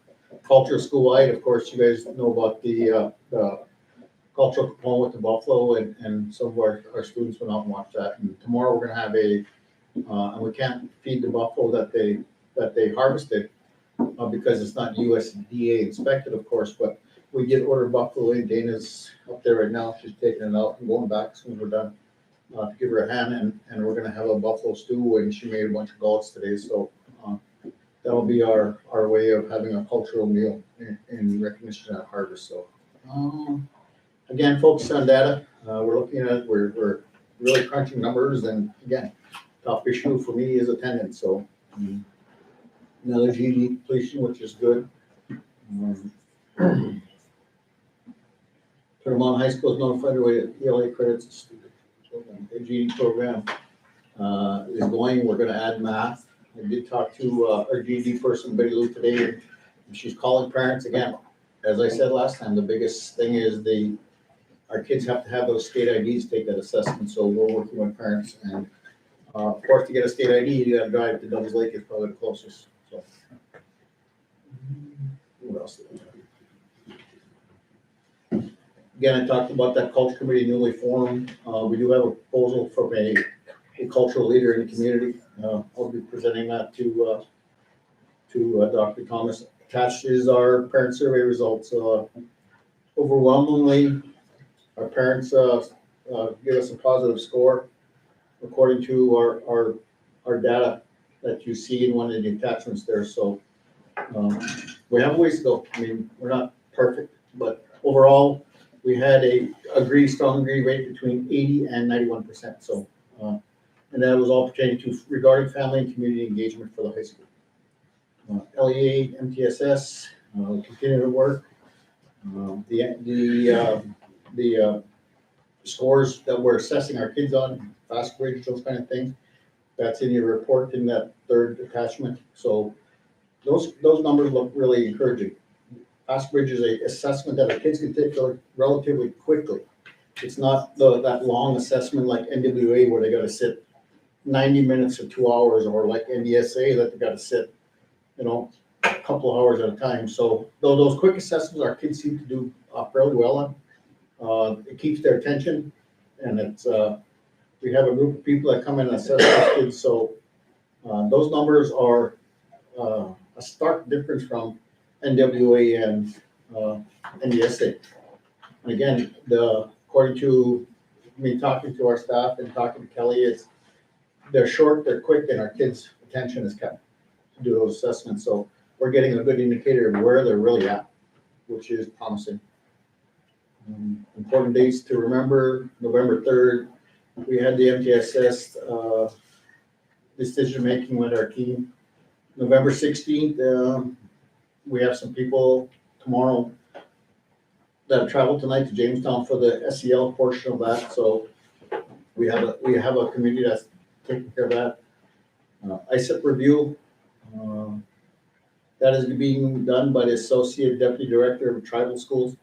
culture school-wide. Of course, you guys know about the cultural component with the buffalo, and some of our students went out and watched that. And tomorrow we're gonna have and we can't feed the buffalo that they harvested because it's not USDA inspected, of course, but we did order buffalo in. Dana's up there right now. She's taking it out and going back as soon as we're done. To give her a hand, and we're gonna have a buffalo stew, and she made a bunch of gaulets today, so that'll be our way of having a cultural meal in recognition of harvest. So again, focus on data. We're really crunching numbers, and again, top issue for me is attendance. So another GD completion, which is good. Claremont High School is notified of ELA credits. The GD program is going. We're going to add math. I did talk to our GD person, Betty Lou, today, and she's calling parents again. As I said last time, the biggest thing is our kids have to have those state IDs, take that assessment. So we're working with parents, and of course, to get a state ID, you got to drive to Devils Lake. Is probably the closest. So what else? Again, I talked about that culture committee newly formed. We do have a proposal from a cultural leader in the community. I'll be presenting that to Dr. Thomas. Attached is our parent survey results. Overwhelmingly, our parents give us a positive score according to our data that you see in one of the attachments there. So we have a ways to go. I mean, we're not perfect, but overall, we had a strong agree rate between 80 and 91%. So, and that was all pertaining to regarding family and community engagement for the high school. LEA, MTSS, continue to work. The scores that we're assessing our kids on, fast bridge, those kind of things, that's in your report in that third attachment. So those numbers look really encouraging. Fast bridge is a assessment that our kids can take relatively quickly. It's not that long assessment like NWA where they got to sit 90 minutes or 2 hours, or like NDSA that they got to sit, a couple of hours at a time. So those quick assessments, our kids seem to do fairly well on. It keeps their attention, and it's we have a group of people that come in and assess those kids. So those numbers are a stark difference from NWA and NDSA. And again, according to me talking to our staff and talking to Kelly, they're short, they're quick, and our kids' attention is kept to do those assessments. So we're getting a good indicator of where they're really at, which is promising. Important dates to remember: November 3rd, we had the MTSS decision making with our team. November 16th, we have some people tomorrow that travel tonight to Jamestown for the SEL portion of that. So we have a committee that's taking care of that. ISIP review, that is being done by the Associate Deputy Director of Tribal Schools.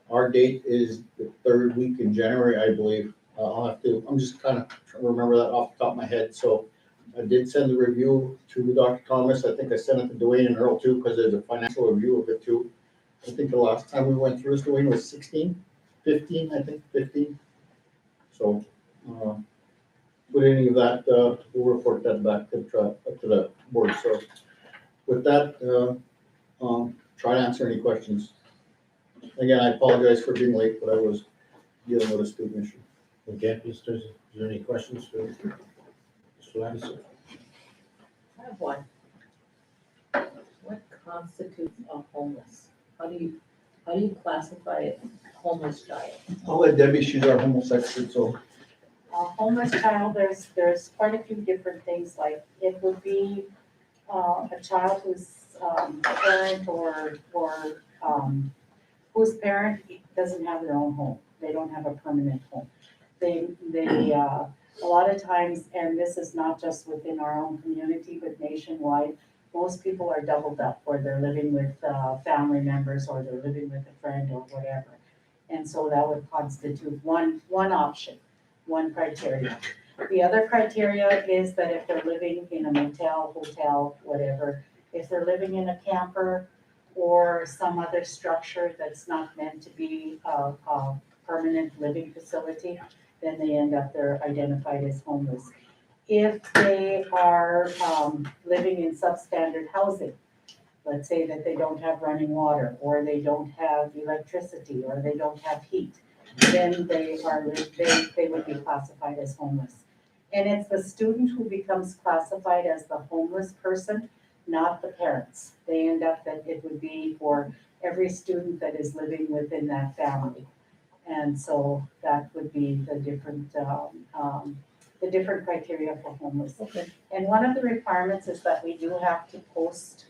Our date is the 3rd week in January, I believe. I'm just kind of trying to remember that off the top of my head. So I did send the review to Dr. Thomas. I think I sent it to Dwayne and Earl too, because there's a financial review of it too. I think the last time we went through this, Dwayne, was 15. So with any of that, we'll report that back to the board. So with that, try to answer any questions. Again, I apologize for being late, but I was dealing with a student issue. Okay, is there any questions for Mr. Lavison? I have one. What constitutes a homeless? How do you classify a homeless child? I'll let Debbie, she's our homeless expert, so. A homeless child, there's quite a few different things, like it would be a child whose parent or whose parent doesn't have their own home. They don't have a permanent home. They a lot of times, and this is not just within our own community, but nationwide, most people are doubled up, or they're living with family members, or they're living with a friend or whatever. And so that would constitute one option, one criteria. The other criteria is that if they're living in a motel, hotel, whatever, if they're living in a camper or some other structure that's not meant to be a permanent living facility, then they end up, they're identified as homeless. If they are living in substandard housing, let's say that they don't have running water, or they don't have electricity, or they don't have heat, then they would be classified as homeless. And it's the student who becomes classified as the homeless person, not the parents. They end up that it would be for every student that is living within that family. And so that would be the different criteria for homeless. Okay. And one of the requirements is that we do have to post,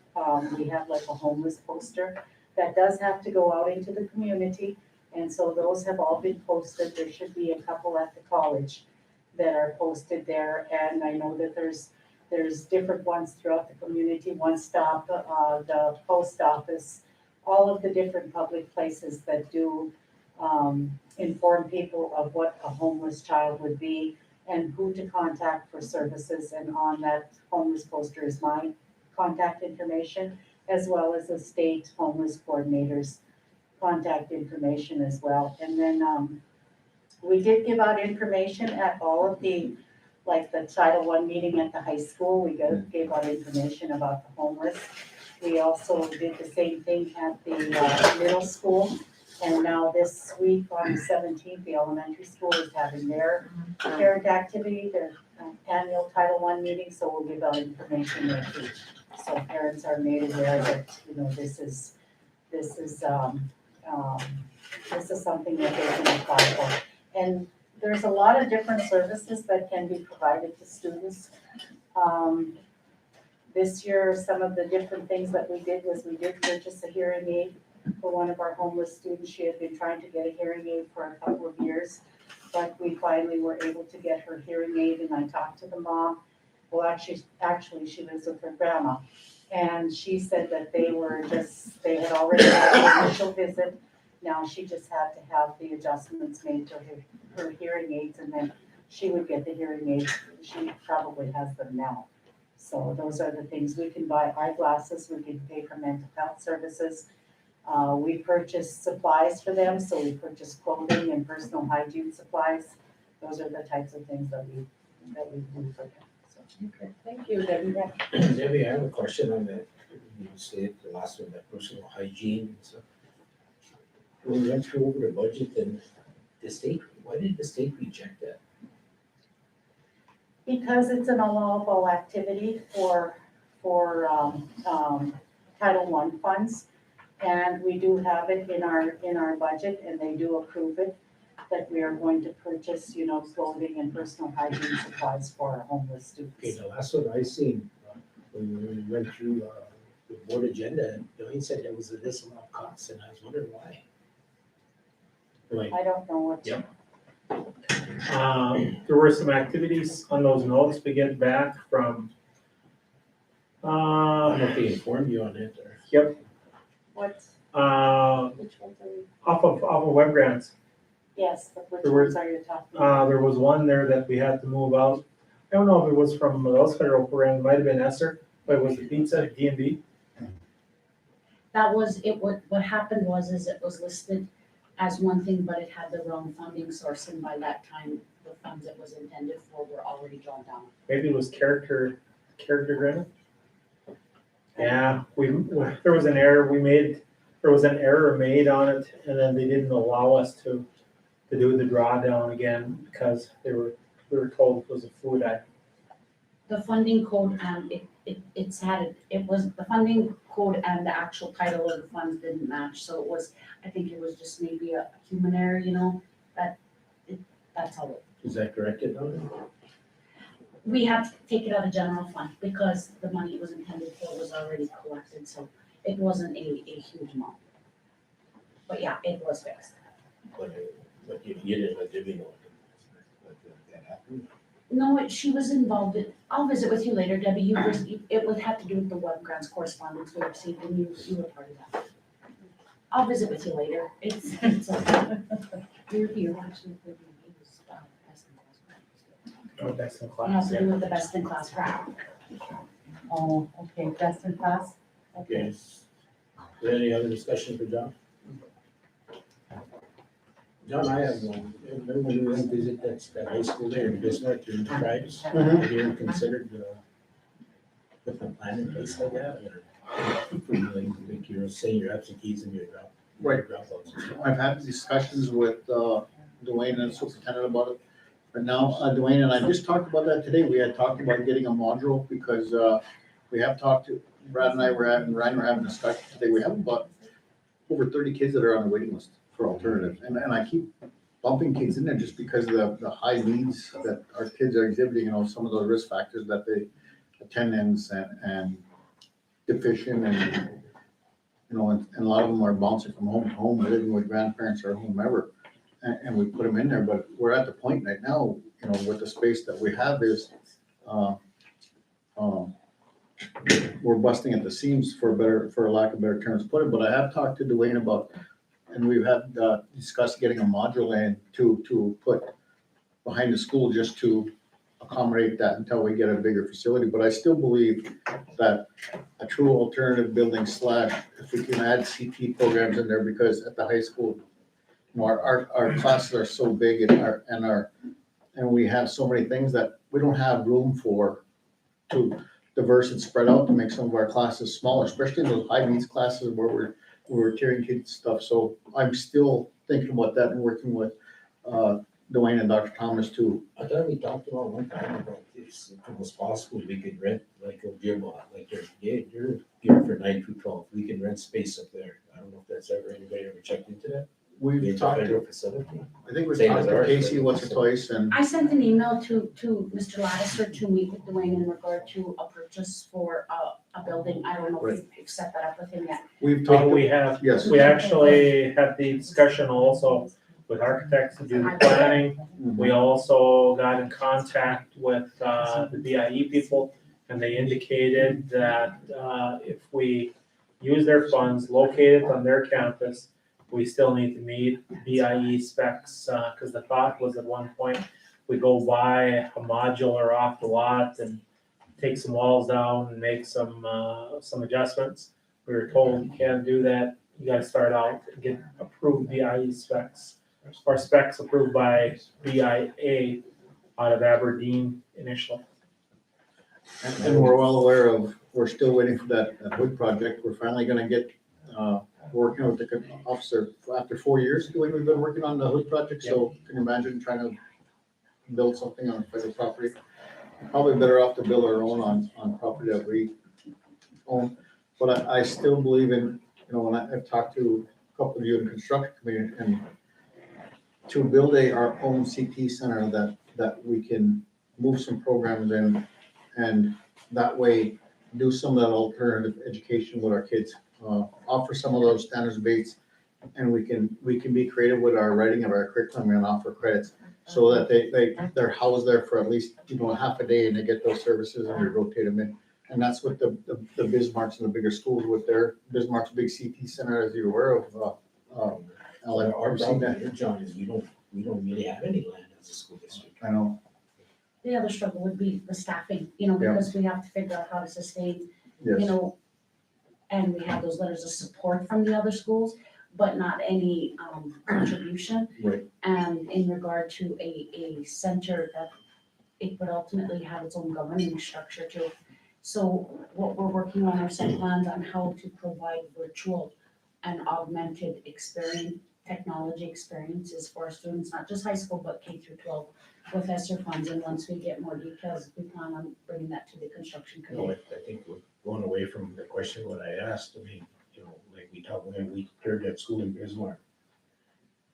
we have like a homeless poster that does have to go out into the community. And so those have all been posted. There should be a couple at the college that are posted there. And I know that there's different ones throughout the community, One Stop, the post office, all of the different public places that do inform people of what a homeless child would be and who to contact for services. And on that homeless poster is my contact information, as well as the state homeless coordinator's contact information as well. And then we did give out information at all of the, like the Title I meeting at the high school. We gave out information about the homeless. We also did the same thing at the middle school. And now this week on the 17th, the elementary school is having their parent activity, their annual Title I meeting, so we'll give out information there too. So parents are made aware that, you know, this is something that they can apply for. And there's a lot of different services that can be provided to students. This year, some of the different things that we did was we did purchase a hearing aid for one of our homeless students. She had been trying to get a hearing aid for a couple of years, but we finally were able to get her hearing aid, and I talked to the mom. Well, actually, she lives with her grandma, and she said that they had already had the initial visit. Now she just had to have the adjustments made to her hearing aids, and then she would get the hearing aids. She probably has them now. So those are the things. We can buy eyeglasses, we can pay for mental health services. We purchase supplies for them, so we purchase clothing and personal hygiene supplies. Those are the types of things that we do for them. So, Okay, thank you, Debbie. Debbie, I have a question on that. You said the last one, that personal hygiene and stuff. When we went through over the budget, and the state, why did the state reject that? because it's an allowable activity for Title I funds. And we do have it in our budget, and they do approve it, that we are going to purchase, you know, clothing and personal hygiene supplies for our homeless Okay, students. the last one I seen, when we went through the board agenda, Billy said there was this amount of costs, and I was wondering why. Like, I don't know what. Yep. There were some activities on those notes we get back from, I don't know if they informed you on it or. yep, What, off which ones are we, of web grants. yes, but which There were- ones are you talking about? There was one there that we had to move out. I don't know if it was from those federal programs, it might have been ESSER, but it was the pizza, D&B. That was, what happened was it was listed as one thing, but it had the wrong funding source, and by that time, the funds it was intended for were already drawn down. Maybe it was character agreement. Yeah, there was an error made on it, and then they didn't allow us to do the drawdown again because we were told it was a food item. The funding code, it was, the funding code and the actual title of the funds didn't match, so I think it was just maybe a human error, that's all. Is that corrected on We have to take it out of general fund because the money it was intended for was already collected, so it wasn't a huge amount. But yeah, it was fixed. But you didn't let Debbie know that happened? No, she was involved I'll visit with you later, Debbie, it would have to do with the web grants correspondence we received, and you were part of that. I'll visit with you later, it's okay. You're actually. Oh, best in It has class. to do with the best in class grant. Oh, okay, best in class? Okay. Is there any other discussion for John? John, I have one. Remember when we went to visit that high school there in Bismarck during the tribes? Have you ever considered putting a plan in place like that? Like you're saying your absentees and your dropouts. I've had discussions with Dwayne and the superintendent about it. But now, Dwayne and I just talked about that today. We had talked about getting a module because we have talked to, Brad and I were having, Ryan were having a discussion today. We have about over 30 kids that are on the waiting list for alternatives. And I keep bumping kids in there just because of the high needs that our kids are exhibiting, some of those risk factors that they, attendance and deficient and, and a lot of them are bouncing from home to home, living with grandparents or whomever. And we put them in there, but we're at the point right now, with the space that we have is, we're busting at the seams for lack of better terms put it, but I have talked to Dwayne about, and we've had discussed getting a module in to put behind the school just to accommodate that until we get a bigger facility, but I still believe that a true alternative building / if we can add CT programs in there, because at the high school, our classes are so big and we have so many things that we don't have room to diverse and spread out to make some of our classes smaller, especially in those high needs classes where we're tearing kids stuff. So I'm still thinking about that and working with Dwayne and Dr. Thomas too. I thought we talked about one time about this, if it was possible, we could rent like a gym, like you're here for 9 through 12, we can rent space up there. I don't know if anybody ever checked into that. We've talked Federal to, facility. I think we've Same talked as to ours, Casey but- once or twice and I sent an email to Mr. Lattiser to meet with Dwayne in regard to a purchase for a building. I don't know if you've set that up with him yet. we've talked. We have, Yes. we actually had the discussion also with architects to do the planning. We also got in contact with the BIE people, and they indicated that if we use their funds located on their campus, we still need to meet BIE specs, because the thought was at one point, we go buy a modular off the lot and take some walls down and make some adjustments. We were told you can't do that, you gotta start out and get approved BIE specs, or specs approved by BIA out of Aberdeen initially. And we're well aware of, we're still waiting for that wood project. We're finally gonna get, working with the officer after 4 years, Dwayne, we've been working on the hood project, so can you imagine trying to build something on federal property? Probably better off to build our own on property that we own, but I still believe in, when I've talked to a couple of you in construction community, and to build our own CT center that we can move some programs in, and that way do some of that alternative education with our kids, offer some of those standards based, and we can be creative with our writing of our curriculum and offer credits so that they're housed there for at least, half a day and they get those services and we rotate them in. And that's what the Bismarcks and the bigger schools with their Bismarck's big CT center, as you're aware of, Ellen. Our problem here, John, is we don't really have any land as a school district. I know. The other struggle would be the staffing, because we have to figure out how to sustain, Yes. and we have those letters of support from the other schools, but not any contribution. Right. And in regard to a center that it would ultimately have its own governing structure too. So what we're working on are some plans on how to provide virtual and augmented experience, technology experiences for our students, not just high school, but K through 12 with ESSER funds. And once we get more details, we plan on bringing that to the construction No, committee. I think we're going away from the question what I asked. I mean, like we talked when we cleared that school in Bismarck.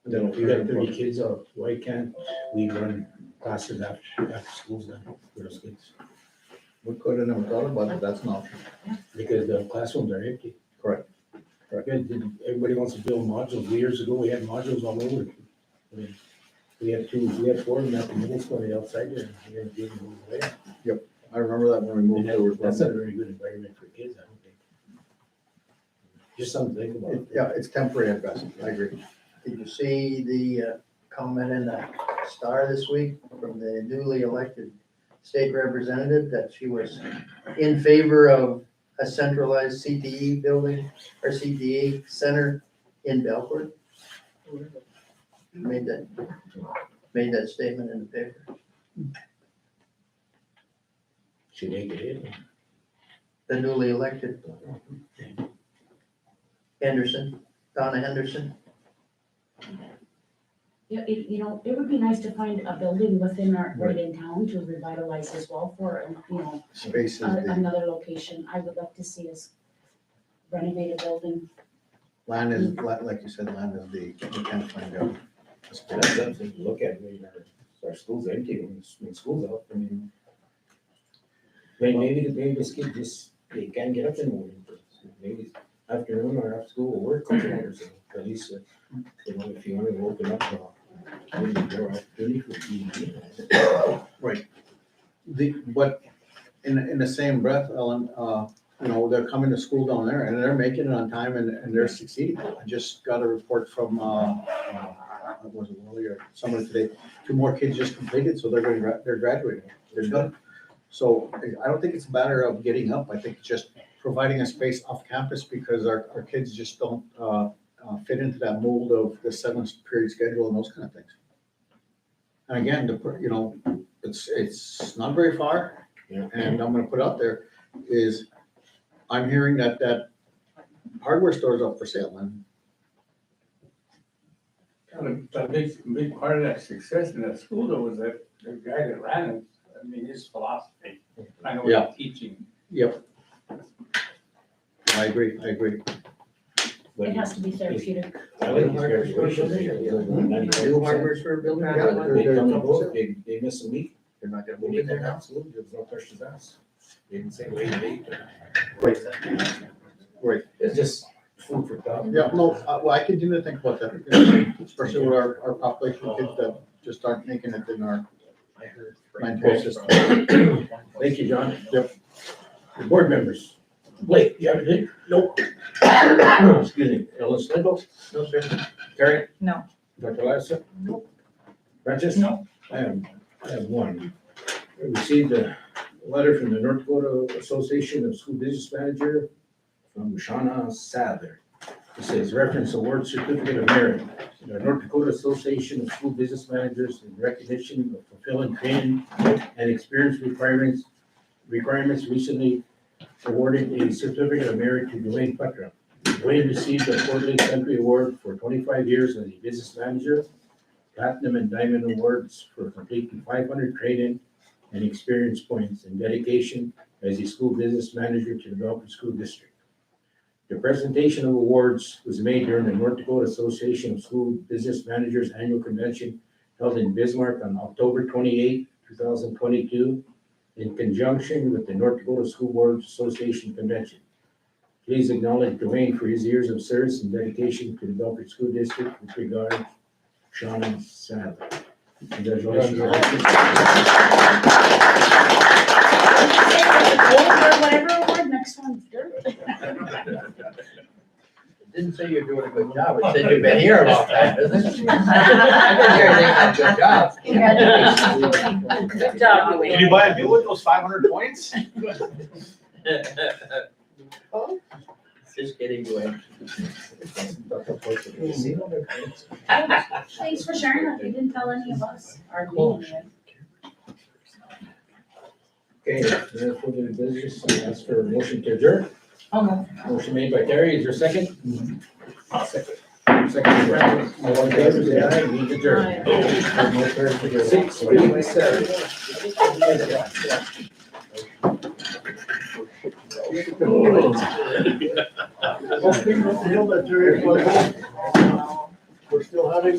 Then if we got 30 kids out, why can't we run classes after schools then for those kids? We could have never thought about it, that's an option. Because the classrooms are empty. Correct. Everybody wants to build modules. Years ago, we had modules all over. I mean, we had 4 of them at the middle school and the outside there. We had to give them away. I remember that when we moved there. That's not a very good environment for kids, I don't think. Just something to think about. Yeah, it's temporary at best, I agree. Did you see the comment in the Star this week from the newly elected state representative that she was in favor of a centralized CTE building or CTE center in Belcourt? Made that statement in the paper. Should make it in. The newly elected Henderson, Donna Henderson. Yeah, it would be nice to find a building within right in town to revitalize as well for, Space is another location. I would love to see us renovate a building. land is, like you said, land is we can't find out. That's something to look at when our school's empty, when school's out. I mean, maybe this kid they can't get up in the morning. Maybe afternoon or after school or work or something. At least, if you want to open up more opportunity for PD. Right. But in the same breath, Ellen, they're coming to school down there and they're making it on time and they're succeeding. I just got a report from, what was it earlier, someone today, 2 more kids just completed, so they're graduating. They're done. So I don't think it's a matter of getting up. I think it's just providing a space off campus because our kids just don't fit into that mold of the 7-period schedule and those kind of things. And again, it's not very far, and I'm gonna put out there is, I'm hearing that hardware store is up for sale, and A big part of that success in that school though was that the guy that ran it, I mean, his philosophy, I know Yeah. what he's teaching. yep. I agree. It has to be therapeutic. I like his graduation rate. New hardware store building? Yeah, They miss a week. They're not gonna When move they in there come now. out, school, there's no questions asked. They didn't say wait, wait. Right. It's just food for thought. Yeah, no, well, I continue to think about that, especially with our population of kids that just aren't making it in our mental system. Thank you, John. Yep. The board members. Blake, you have anything? Nope. Excuse me. Ellen Sligo? No, sir. Terry? No. Dr. Lasser? Nope. Francis? No. I have one. I received a letter from the North Dakota Association of School Business Manager from Shauna Sadler. It says reference award certificate of merit. The North Dakota Association of School Business Managers in recognition of fulfilling training and experience requirements recently awarded a certificate of merit to Dwayne Putram. Dwayne received a quarterly country award for 25 years as a business manager, platinum and diamond awards for completing 500 training and experience points and dedication as a school business manager to the Belford School District. The presentation of awards was made during the North Dakota Association of School Business Managers Annual Convention held in Bismarck on October 28, 2022, in conjunction with the North Dakota School Board Association Convention. Please acknowledge Dwayne for his years of service and dedication to the Belford School District. With regard, Shauna Sadler. Congratulations. Whatever award, next one's good. Didn't say you're doing a good job, it said you've been here about that, doesn't it? I didn't hear anything but good job. Congratulations. Good job, Dwayne. Can you buy a meal with those 500 points? Just kidding, Dwayne. Thanks for sharing that. You didn't tell any of us. Our meeting. Okay, no further business, ask for a motion to adjourn. Motion made by Terry, is there a second? I'll second. Second by Brandon, all in favor, say aye, meeting adjourned. No further 6:57. We're still having,